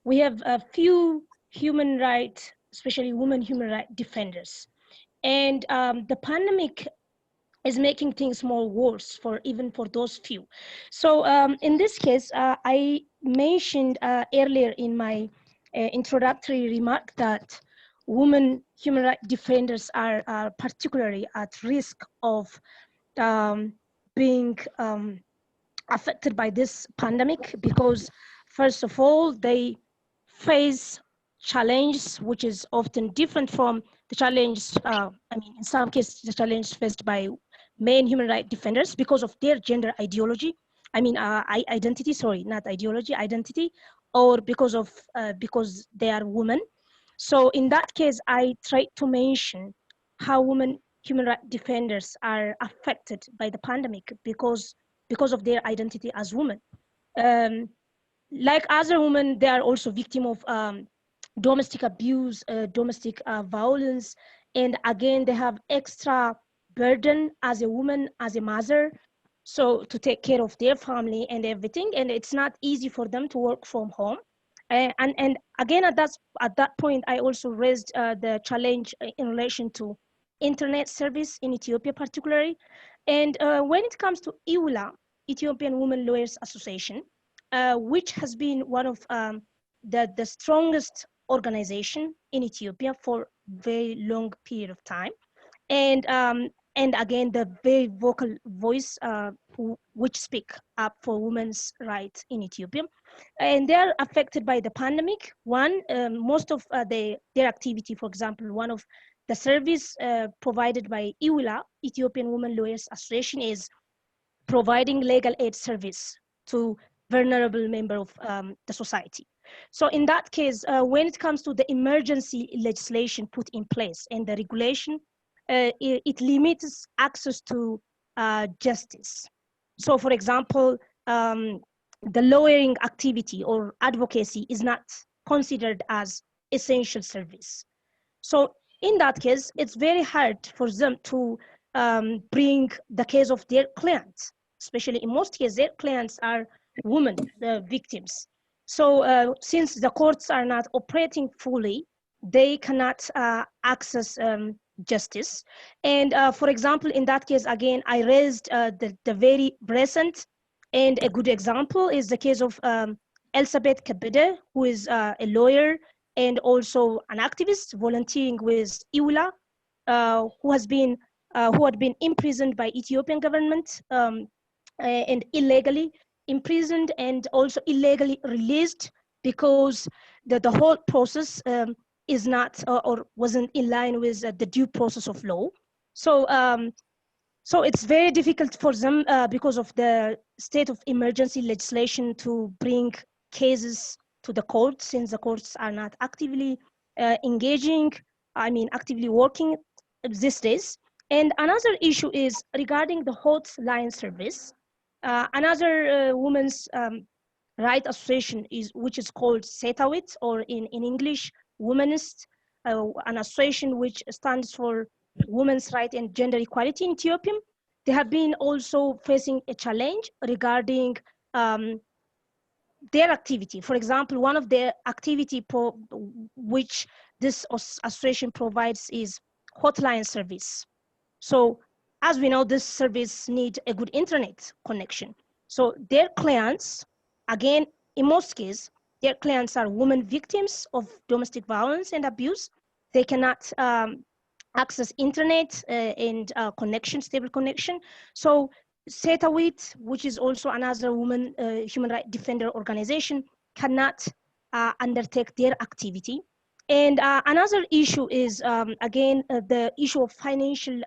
we have a few human rights, especially women human rights defenders. And the pandemic is making things more worse even for those few. So in this case, I mentioned earlier in my introductory remark that women human rights defenders are particularly at risk of being affected by this pandemic because, first of all, they face challenges which is often different from the challenge, in some cases, the challenge faced by main human rights defenders because of their gender ideology. Identity, sorry, not ideology, identity, or because they are women. So in that case, I tried to mention how women human rights defenders are affected by the pandemic because of their identity as women. Like other women, they are also victim of domestic abuse, domestic violence, and again, they have extra burden as a woman, as a mother, so to take care of their family and everything, and it's not easy for them to work from home. And again, at that point, I also raised the challenge in relation to internet service in Ethiopia particularly. And when it comes to EULA, Ethiopian Women Lawyers Association, which has been one of the strongest organization in Ethiopia for very long period of time. And again, the very vocal voice which speak up for women's rights in Ethiopia. And they are affected by the pandemic. One, most of their activity, for example, one of the service provided by EULA, Ethiopian Women Lawyers Association, is providing legal aid service to vulnerable member of the society. So in that case, when it comes to the emergency legislation put in place and the regulation, it limits access to justice. So for example, the lawyering activity or advocacy is not considered as essential service. So in that case, it's very hard for them to bring the case of their clients, especially in most cases, their clients are women, the victims. So since the courts are not operating fully, they cannot access justice. And for example, in that case, again, I raised the very recent and a good example is the case of Elizabeth Kabede, who is a lawyer and also an activist volunteering with EULA, who had been imprisoned by Ethiopian government and illegally imprisoned and also illegally released because the whole process is not or wasn't in line with the due process of law. So it's very difficult for them because of the state of emergency legislation to bring cases to the courts, since the courts are not actively actively working these days. And another issue is regarding the hotline service. Another women's right association which is called SETAWIT, or in English, Womanist, an association which stands for Women's Right and Gender Equality in Ethiopia. They have been also facing a challenge regarding their activity. For example, one of their activity which this association provides is hotline service. So as we know, this service needs a good internet connection. So their clients, again, in most cases, their clients are women victims of domestic violence and abuse. They cannot access internet and connection, stable connection. So SETAWIT, which is also another women human rights defender organization, cannot undertake their activity. And another issue is, again, the issue of financial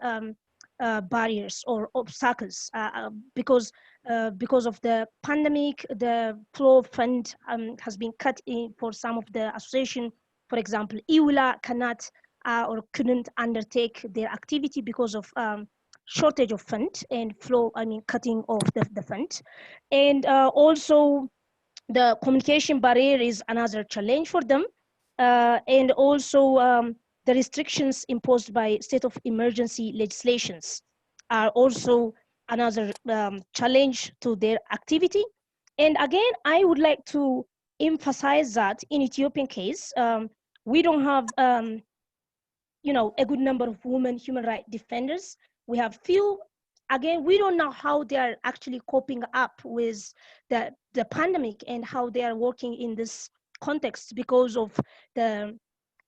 barriers or obstacles, because of the pandemic, the flow of fund has been cut in for some of the association. For example, IWLA cannot or couldn't undertake their activity because of shortage of fund and flow, cutting of the fund. And also the communication barrier is another challenge for them. And also the restrictions imposed by state of emergency legislations are also another challenge to their activity. And again, I would like to emphasize that in Ethiopian case, we don't have a good number of women human rights defenders. We have few. Again, we don't know how they are actually coping up with the pandemic and how they are working in this context because of the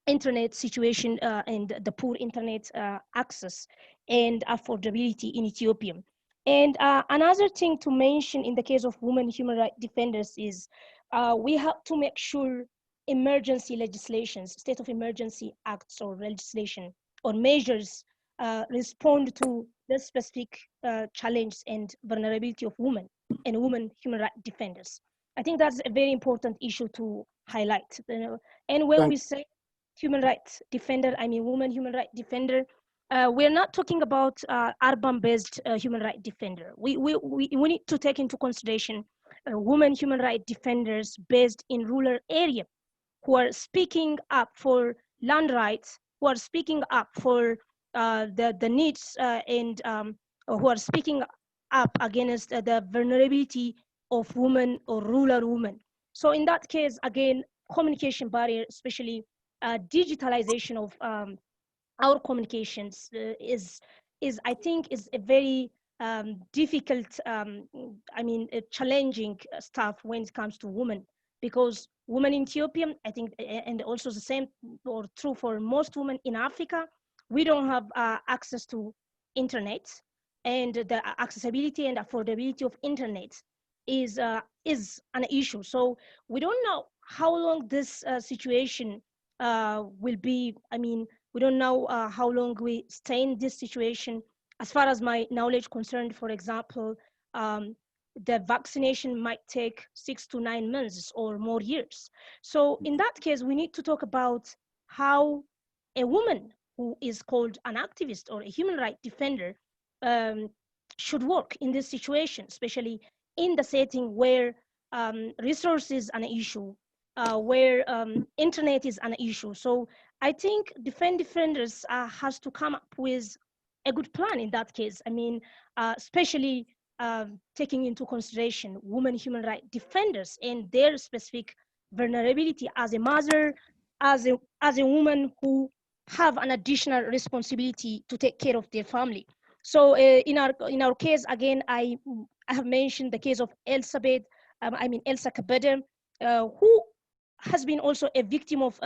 internet situation and the poor internet access and affordability in Ethiopia. And another thing to mention in the case of women human rights defenders is we have to make sure emergency legislations, state of emergency acts or legislation or measures respond to the specific challenge and vulnerability of women and women human rights defenders. I think that's a very important issue to highlight. And when we say human rights defender, I mean woman human rights defender, we're not talking about urban-based human rights defender. We need to take into consideration women human rights defenders based in rural area who are speaking up for land rights, who are speaking up for the needs and who are speaking up against the vulnerability of women or rural women. So in that case, again, communication barrier, especially digitalization of our communications is I think is a very difficult, challenging stuff when it comes to women, because women in Ethiopia, I think, and also the same or true for most women in Africa, we don't have access to internet, and the accessibility and affordability of internet is an issue. So we don't know how long this situation will be. I mean, we don't know how long we stay in this situation. As far as my knowledge concerned, for example, the vaccination might take 6 to 9 months or more years. So in that case, we need to talk about how a woman who is called an activist or a human rights defender should work in this situation, especially in the setting where resources are an issue, where internet is an issue. So I think defenders has to come up with a good plan in that case. I mean, especially taking into consideration women human rights defenders and their specific vulnerability as a mother, as a woman who have an additional responsibility to take care of their family. So in our case, again, I have mentioned the case of Elsa Kabede, who has been also a victim of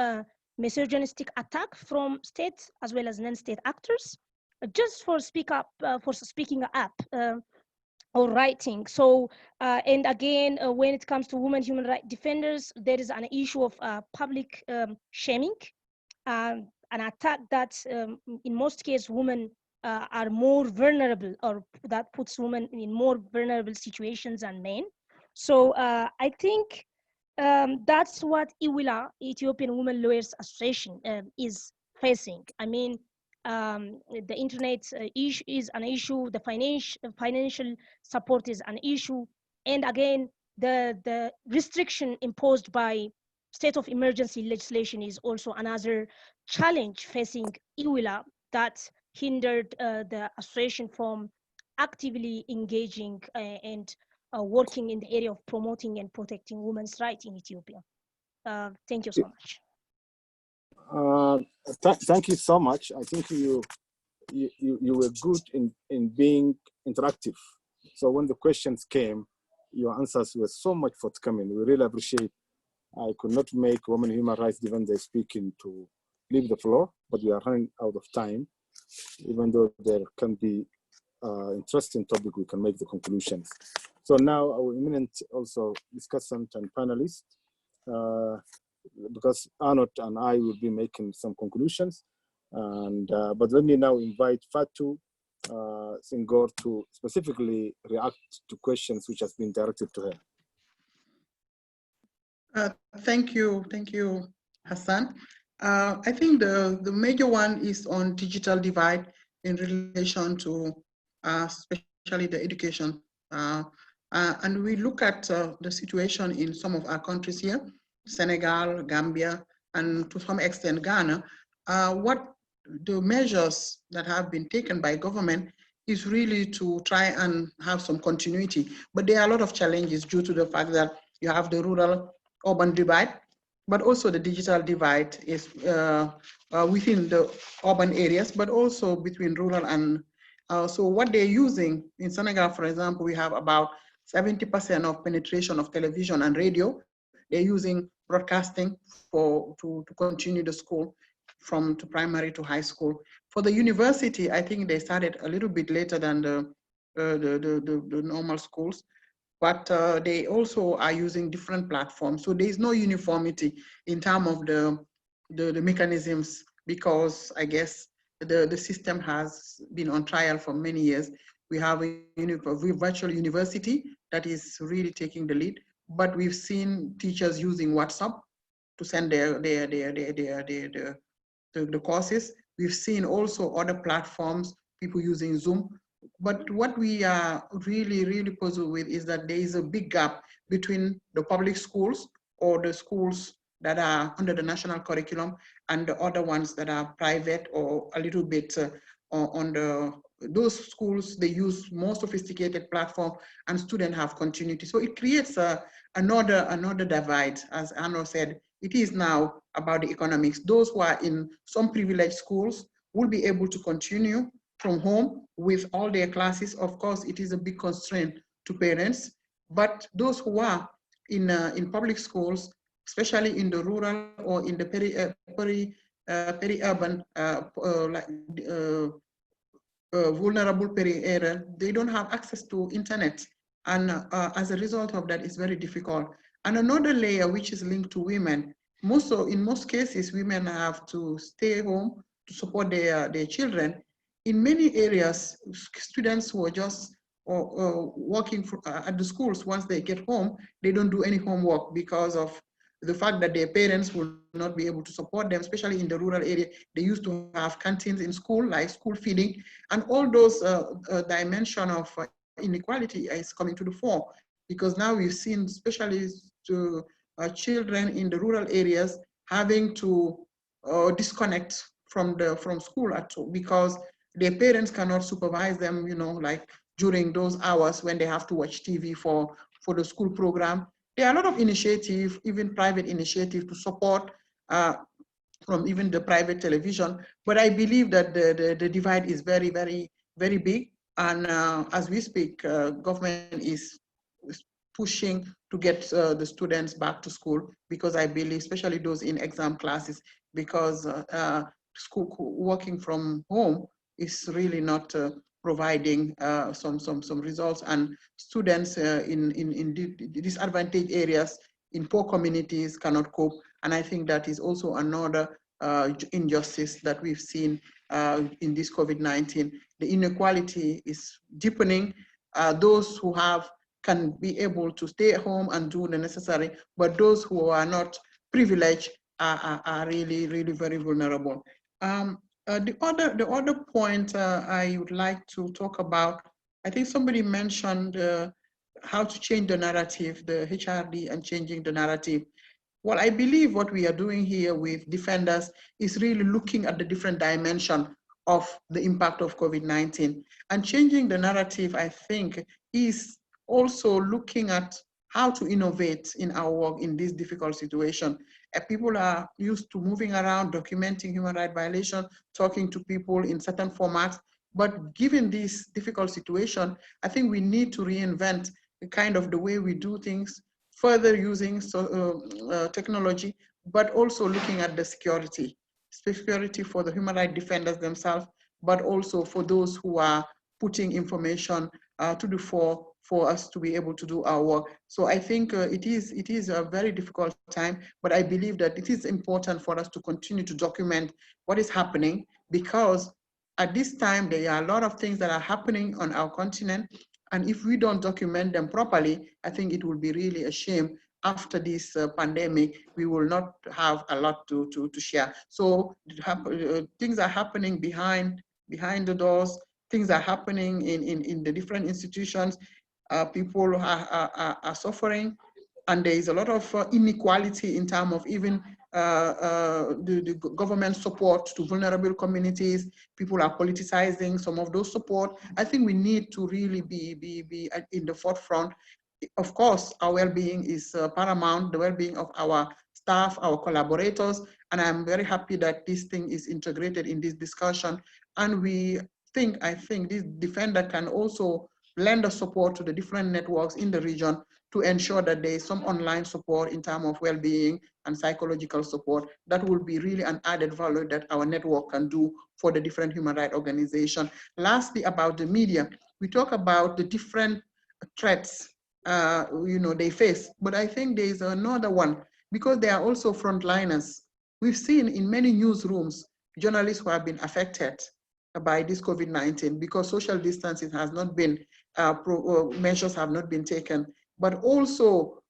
misogynistic attack from state as well as non-state actors, just for speaking up or writing. So, and again, when it comes to women human rights defenders, there is an issue of public shaming, an attack that in most cases women are more vulnerable, or that puts women in more vulnerable situations than men. So I think that's what IWLA, Ethiopian Women Lawyers Association, is facing. I mean, the internet issue is an issue, the financial support is an issue, and again, the restriction imposed by state of emergency legislation is also another challenge facing IWILA that hindered the association from actively engaging and working in the area of promoting and protecting women's rights in Ethiopia. Thank you so much. Thank you so much. I think you were good in being interactive. So when the questions came, your answers were so much forthcoming. We really appreciate. I could not make women human rights defenders speaking to leave the floor, but we are running out of time. Even though there can be interesting topic, we can make the conclusions. So now our eminent also discussant and panelist, because Arnold and I will be making some conclusions. And but let me now invite Fatu Senghor to specifically react to questions which has been directed to her. Thank you, Hassan. I think the major one is on digital divide in relation to especially the education. And we look at the situation in some of our countries here, Senegal, Gambia, and to some extent Ghana. What the measures that have been taken by government is really to try and have some continuity. But there are a lot of challenges due to the fact that you have the rural-urban divide, but also the digital divide is within the urban areas, but also between rural and so what they're using in Senegal, for example, we have about 70% of penetration of television and radio. They're using broadcasting to continue the school from to primary to high school. For the university, I think they started a little bit later than the normal schools, but they also are using different platforms. So there is no uniformity in terms of the mechanisms, because I guess the system has been on trial for many years. We have a virtual university that is really taking the lead, but we've seen teachers using WhatsApp to send the courses. We've seen also other platforms, people using Zoom. But what we are really puzzled with is that there is a big gap between the public schools or the schools that are under the national curriculum and the other ones that are private or a little bit those schools, they use more sophisticated platform and students have continuity. So it creates another divide. As Arno said, it is now about the economics. Those who are in some privileged schools will be able to continue from home with all their classes. Of course, it is a big constraint to parents, but those who are in public schools, especially in the rural or in the peri-urban, vulnerable peri-area, they don't have access to internet. And as a result of that, it's very difficult. And another layer which is linked to women, in most cases, women have to stay home to support their children. In many areas, students who are just working at the schools, once they get home, they don't do any homework because of the fact that their parents will not be able to support them, especially in the rural area. They used to have canteens in school, like school feeding, and all those dimension of inequality is coming to the fore, because now we've seen, especially to children in the rural areas, having to disconnect from school at all, because their parents cannot supervise them, like during those hours when they have to watch TV for the school program. There are a lot of initiative, even private initiative, to support from even the private television. But I believe that the divide is very, very, very big. And as we speak, government is pushing to get the students back to school, because I believe, especially those in exam classes, because school working from home is really not providing some results, and students in disadvantaged areas, in poor communities, cannot cope. And I think that is also another injustice that we've seen in this COVID-19. The inequality is deepening. Those who can be able to stay at home and do the necessary, but those who are not privileged are really, really very vulnerable. The other point I would like to talk about, I think somebody mentioned how to change the narrative, the HRD and changing the narrative. Well, I believe what we are doing here with defenders is really looking at the different dimension of the impact of COVID-19. And changing the narrative, I think, is also looking at how to innovate in our work in this difficult situation. People are used to moving around, documenting human rights violations, talking to people in certain formats. But given this difficult situation, I think we need to reinvent the kind of the way we do things, further using technology, but also looking at the security for the human rights defenders themselves, but also for those who are putting information to the fore for us to be able to do our work. So I think it is a very difficult time, but I believe that it is important for us to continue to document what is happening, because at this time, there are a lot of things that are happening on our continent. And if we don't document them properly, I think it will be really a shame. After this pandemic, we will not have a lot to share. So things are happening behind the doors. Things are happening in the different institutions. People are suffering. And there is a lot of inequality in terms of even the government support to vulnerable communities. People are politicizing some of those support. I think we need to really be in the forefront. Of course, our well-being is paramount, the well-being of our staff, our collaborators, and I'm very happy that this thing is integrated in this discussion. And I think this defender can also lend a support to the different networks in the region to ensure that there is some online support in terms of well-being and psychological support. That will be really an added value that our network can do for the different human rights organizations. Lastly, about the media, we talk about the different threats they face, but I think there is another one, because they are also frontliners. We've seen in many newsrooms journalists who have been affected by this COVID-19 because social distancing has not been, measures have not been taken, but also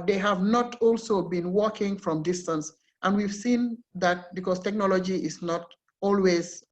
they have not also been working from distance. And we've seen that because technology is not always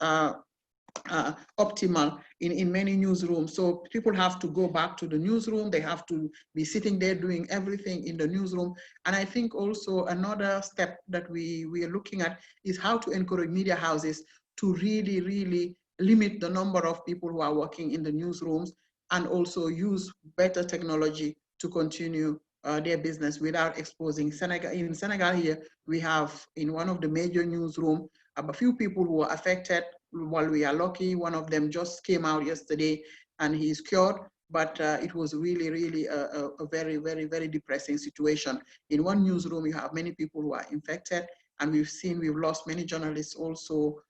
optimal in many newsrooms. So people have to go back to the newsroom. They have to be sitting there doing everything in the newsroom. And I think also another step that we are looking at is how to encourage media houses to really, really limit the number of people who are working in the newsrooms, and also use better technology to continue their business without exposing. In Senegal here, we have in one of the major newsrooms, a few people who were affected. While we are lucky, one of them just came out yesterday and he's cured, but it was really, really a very, very, very depressing situation. In one newsroom, you have many people who are infected, and we've lost many journalists also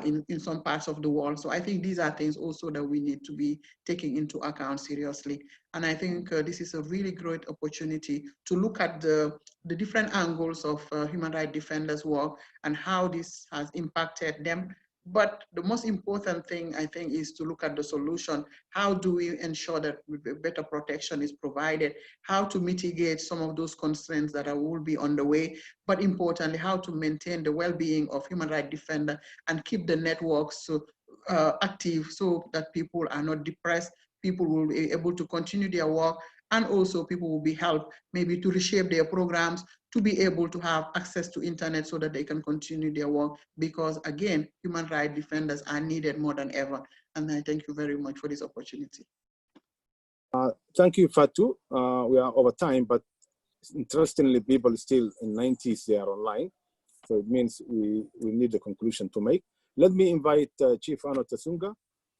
in some parts of the world. So I think these are things also that we need to be taking into account seriously. And I think this is a really great opportunity to look at the different angles of human rights defenders' work and how this has impacted them. But the most important thing, I think, is to look at the solution. How do we ensure that better protection is provided? How to mitigate some of those constraints that will be on the way? But importantly, how to maintain the well-being of human rights defenders and keep the networks active so that people are not depressed. People will be able to continue their work, and also people will be helped maybe to reshape their programs to be able to have access to internet so that they can continue their work, because again, human rights defenders are needed more than ever. And I thank you very much for this opportunity. Thank you, Fatu. We are over time, but interestingly, people still in 90s, they are online. So it means we need the conclusion to make. Let me invite Chief Arnold Tasunga.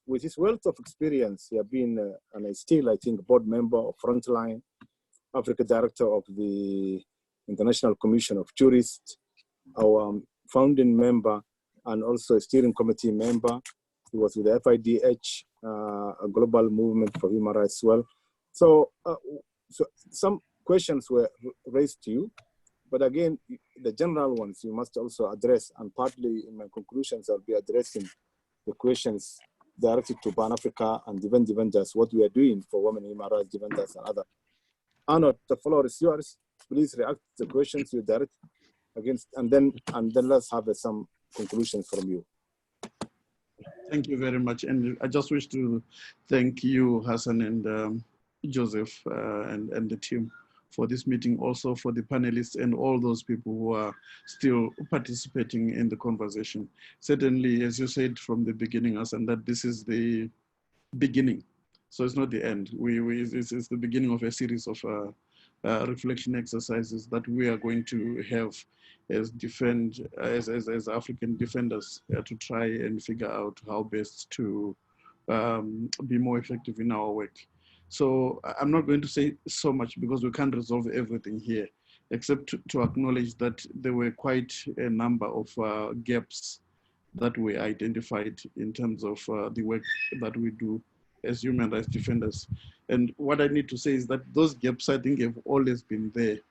With his wealth of experience, he has been, and is still, I think, board member of Frontline, Africa Director of the International Commission of Jurists, our founding member, and also a steering committee member. He was with the FIDH, a global movement for human rights as well. So, so some questions were raised to you, but again, the general ones you must also address, and partly in my conclusions, I'll be addressing the questions directed to Pan-Africa and defenders, what we are doing for women human rights defenders and other. Arnold, the floor is yours. Please react to the questions you direct against, and then let's have some conclusions from you. Thank you very much. And I just wish to thank you, Hassan, and Joseph and the team for this meeting, also for the panelists and all those people who are still participating in the conversation. Certainly, as you said from the beginning, Hassan, that this is the beginning. So it's not the end. It's the beginning of a series of reflection exercises that we are going to have as African defenders to try and figure out how best to be more effective in our work. So I'm not going to say so much because we can't resolve everything here, except to acknowledge that there were quite a number of gaps that were identified in terms of the work that we do as human rights defenders. And what I need to say is that those gaps, I think, have always been there.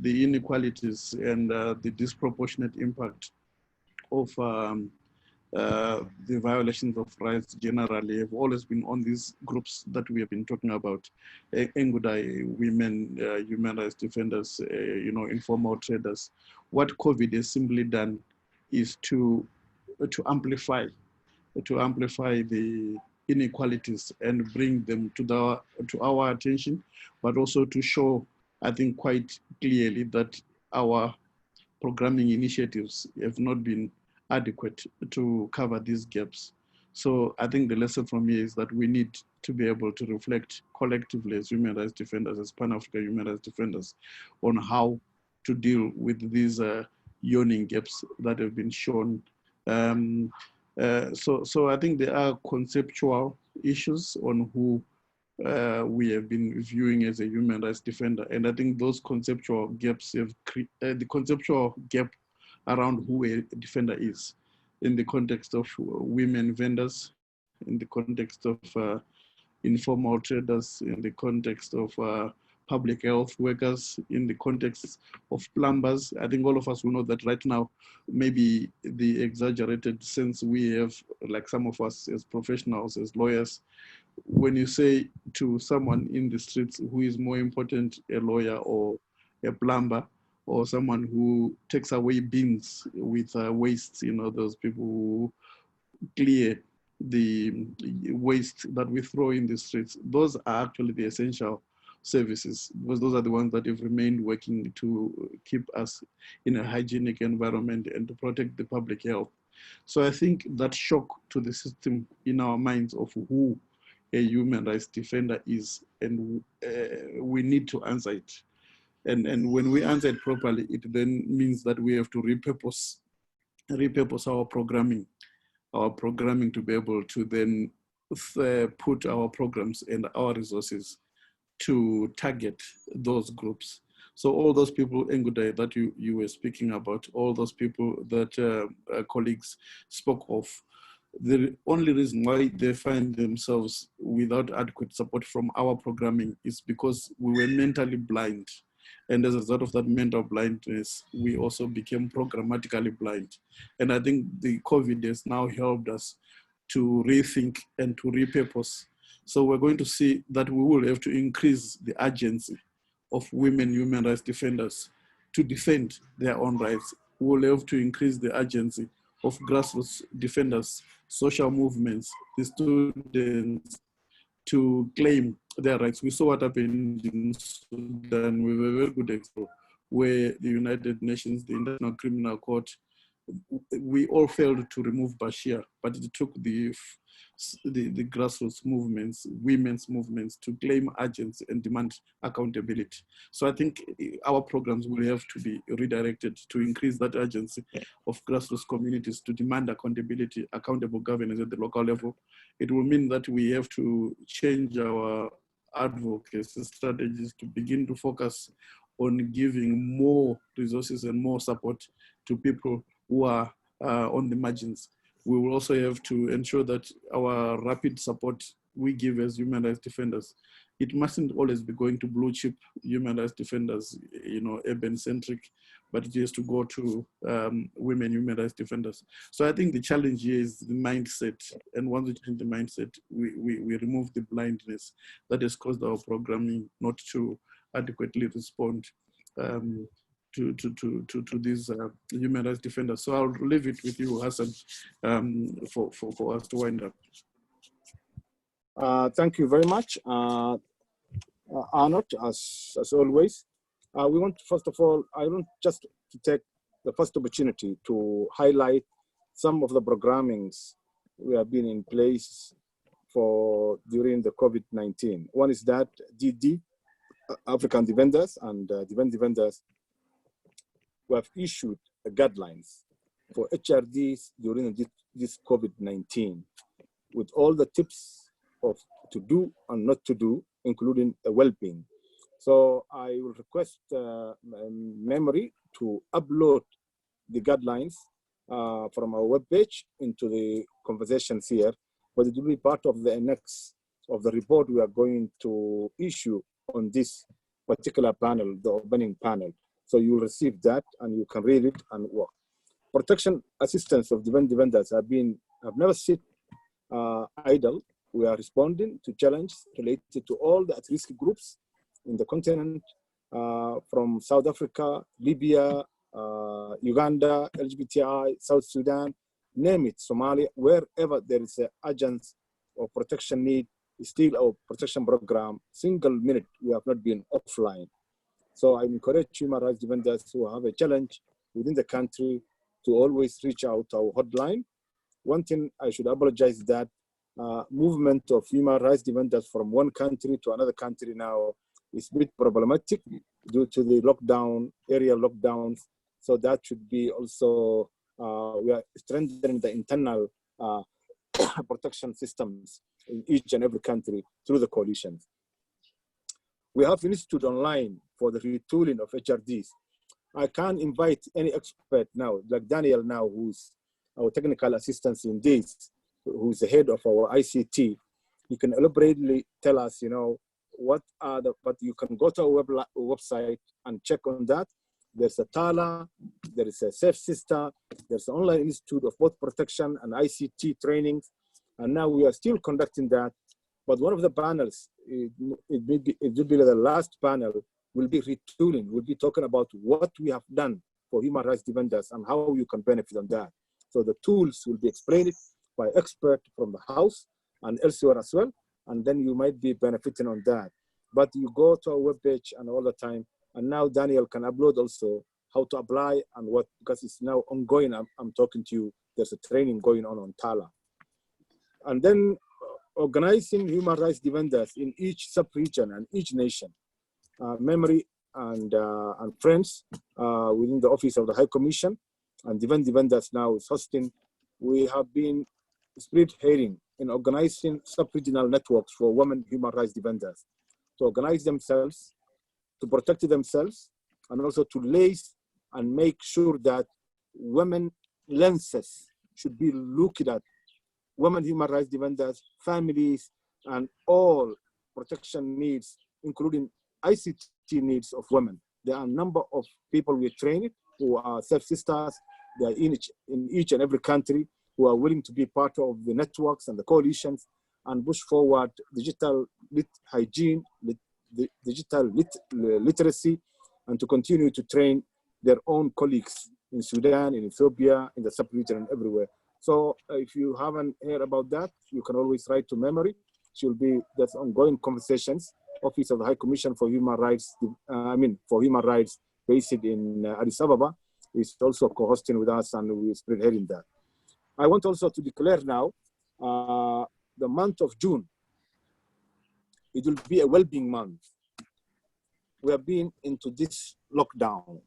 The inequalities and the disproportionate impact of the violations of rights generally have always been on these groups that we have been talking about. Engudai, women, human rights defenders, informal traders. What COVID has simply done is to amplify the inequalities and bring them to our attention, but also to show, I think, quite clearly that our programming initiatives have not been adequate to cover these gaps. So I think the lesson from here is that we need to be able to reflect collectively as human rights defenders, as Pan-African human rights defenders, on how to deal with these yawning gaps that have been shown. So I think there are conceptual issues on who we have been viewing as a human rights defender. And I think those conceptual gaps have the conceptual gap around who a defender is in the context of women vendors, in the context of informal traders, in the context of public health workers, in the context of plumbers. I think all of us will know that right now, maybe the exaggerated sense we have, like some of us as professionals, as lawyers, when you say to someone in the streets who is more important, a lawyer or a plumber, or someone who takes away bins with waste, those people who clear the waste that we throw in the streets, those are actually the essential services, because those are the ones that have remained working to keep us in a hygienic environment and to protect the public health. So I think that shock to the system in our minds of who a human rights defender is, and we need to answer it. And when we answer it properly, it then means that we have to repurpose our programming to be able to then put our programs and our resources to target those groups. So all those people, Engudai, that you were speaking about, all those people that colleagues spoke of, the only reason why they find themselves without adequate support from our programming is because we were mentally blind. And as a result of that mental blindness, we also became programmatically blind. And I think the COVID has now helped us to rethink and to repurpose. So we're going to see that we will have to increase the urgency of women human rights defenders to defend their own rights. We will have to increase the urgency of grassroots defenders, social movements, the students, to claim their rights. We saw what happened in Sudan with a very good example, where the United Nations, the International Criminal Court, we all failed to remove Bashir, but it took the grassroots movements, women's movements, to claim urgency and demand accountability. So I think our programs will have to be redirected to increase that urgency of grassroots communities to demand accountability, accountable governance at the local level. It will mean that we have to change our advocacy strategies to begin to focus on giving more resources and more support to people who are on the margins. We will also have to ensure that our rapid support we give as human rights defenders, it mustn't always be going to blue chip human rights defenders, urban centric, but it has to go to women human rights defenders. So I think the challenge here is the mindset. And once we change the mindset, we remove the blindness that has caused our programming not to adequately respond to these human rights defenders. So I'll leave it with you, Hassan, for us to wind up. Thank you very much. Arnott, as always. We want, first of all, I want just to take the first opportunity to highlight some of the programmings we have been in place for during the COVID-19. One is that DD, African Defenders and Defenders, who have issued guidelines for HRDs during this COVID-19 with all the tips of to do and not to do, including well-being. So I will request Memory to upload the guidelines from our webpage into the conversations here, but it will be part of the annex of the report we are going to issue on this particular panel, the opening panel. So you will receive that and you can read it and work. Protection assistance of defenders have never sit idle. We are responding to challenges related to all the at-risk groups in the continent, from South Africa, Libya, Uganda, LGBTI, South Sudan, name it, Somalia, wherever there is an urgent or protection need, still our protection program, single minute, we have not been offline. So I encourage human rights defenders who have a challenge within the country to always reach out to our hotline. One thing I should apologize that movement of human rights defenders from one country to another country now is a bit problematic due to the lockdown, area lockdowns. So that should be also, we are strengthening the internal protection systems in each and every country through the coalitions. We have institute online for the retooling of HRDs. I can't invite any expert now, like Daniel now, who's our technical assistant in this, who's the head of our ICT. He can elaborately tell us, you know, what are the, but you can go to our website and check on that. There's a TALA, there is a Safe Sister, there's an online institute of both protection and ICT trainings. And now we are still conducting that. But one of the panels, it will be the last panel, will be retooling. We'll be talking about what we have done for human rights defenders and how you can benefit on that. So the tools will be explained by experts from the house and elsewhere as well. And then you might be benefiting on that. But you go to our webpage and all the time. And now Daniel can upload also how to apply and what, because it's now ongoing. I'm talking to you. There's a training going on TALA. And then organizing human rights defenders in each sub-region and each nation. Memory and friends within the Office of the High Commission and defenders now is hosting. We have been spearheading in organizing sub-regional networks for women human rights defenders to organize themselves, to protect themselves, and also to lace and make sure that women lenses should be looked at. Women human rights defenders, families, and all protection needs, including ICT needs of women. There are a number of people we train who are self-sisters. They are in each and every country who are willing to be part of the networks and the coalitions and push forward digital hygiene, digital literacy, and to continue to train their own colleagues in Sudan, in Ethiopia, in the sub-region, and everywhere. So if you haven't heard about that, you can always write to Memory. There's ongoing conversations. Office of the High Commission for Human Rights, for human rights based in Addis Ababa, is also co-hosting with us, and we're spearheading that. I want also to declare now the month of June. It will be a well-being month. We have been into this lockdown.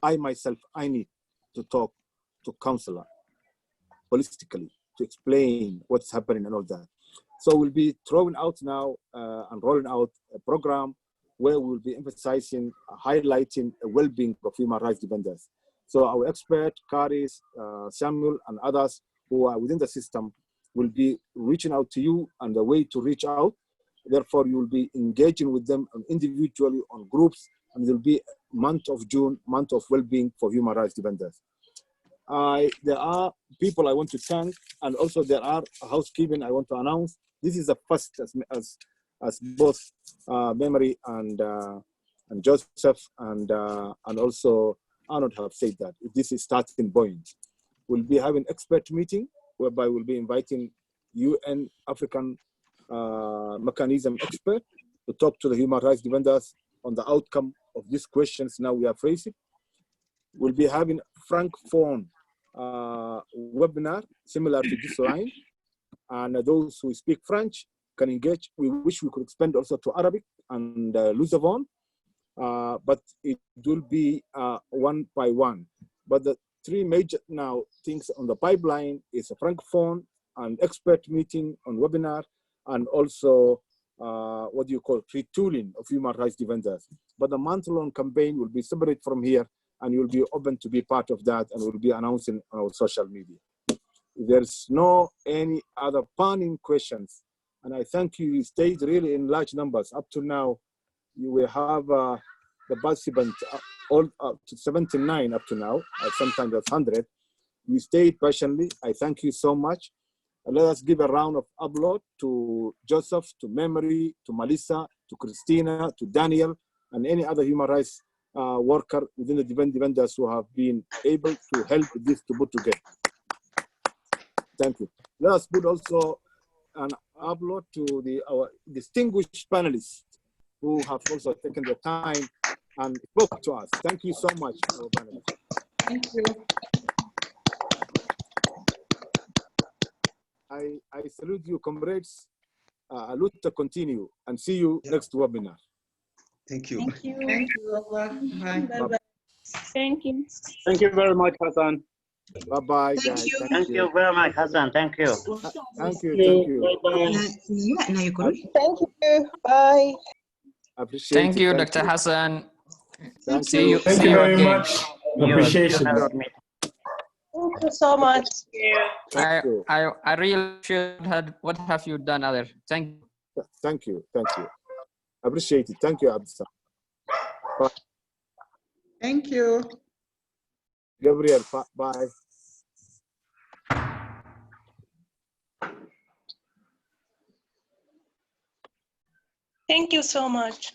I myself, I need to talk to counselor holistically to explain what's happening and all that. So we'll be throwing out now and rolling out a program where we'll be emphasizing, highlighting a well-being of human rights defenders. So our expert, Karis, Samuel, and others who are within the system will be reaching out to you and the way to reach out. Therefore, you will be engaging with them individually on groups, and it will be month of June, month of well-being for human rights defenders. There are people I want to thank, and also there are housekeeping I want to announce. This is the first, as both Memory and Joseph and also Arnold have said that this is starting point. We'll be having expert meeting whereby we'll be inviting UN African mechanism expert to talk to the human rights defenders on the outcome of these questions now we are facing. We'll be having Francophone webinar similar to this line, and those who speak French can engage. We wish we could expand also to Arabic and Lusophone, but it will be one by one. But the three major now things on the pipeline is a Francophone, an expert meeting on webinar, and also what do you call retooling of human rights defenders. But the month-long campaign will be separate from here, and you'll be open to be part of that, and we'll be announcing on our social media. There's no any other burning questions, and I thank you. You stayed really in large numbers. Up to now, you will have the participants all up to 79 up to now. Sometimes that's 100. You stayed patiently. I thank you so much. And let us give a round of applause to Joseph, to Memory, to Melissa, to Christina, to Daniel, and any other human rights worker within the defenders who have been able to help this to put together. Thank you. Let us put also an upload to our distinguished panelists who have also taken the time and spoke to us. Thank you so much, our panelists. Thank you. I salute you, comrades. Aluta continue, and see you next webinar. Thank you. Thank you. Thank you. Bye. Bye-bye. Thank you. Thank you very much, Hassan. Bye-bye, Thank guys. you. Thank you very much, Hassan. Thank you. Thank you. Thank you. Thank you. Bye. Appreciate Thank it. you, Thank Dr. you. Hassan. Thank See you. Thank See you you very again. much. Appreciation. Thank you so much. I really should have. What have you done, other? Thank you. Thank you. Thank you. Appreciate it. Thank you, Abdullah. Bye. Thank you. Gabriel, bye. Thank you so much.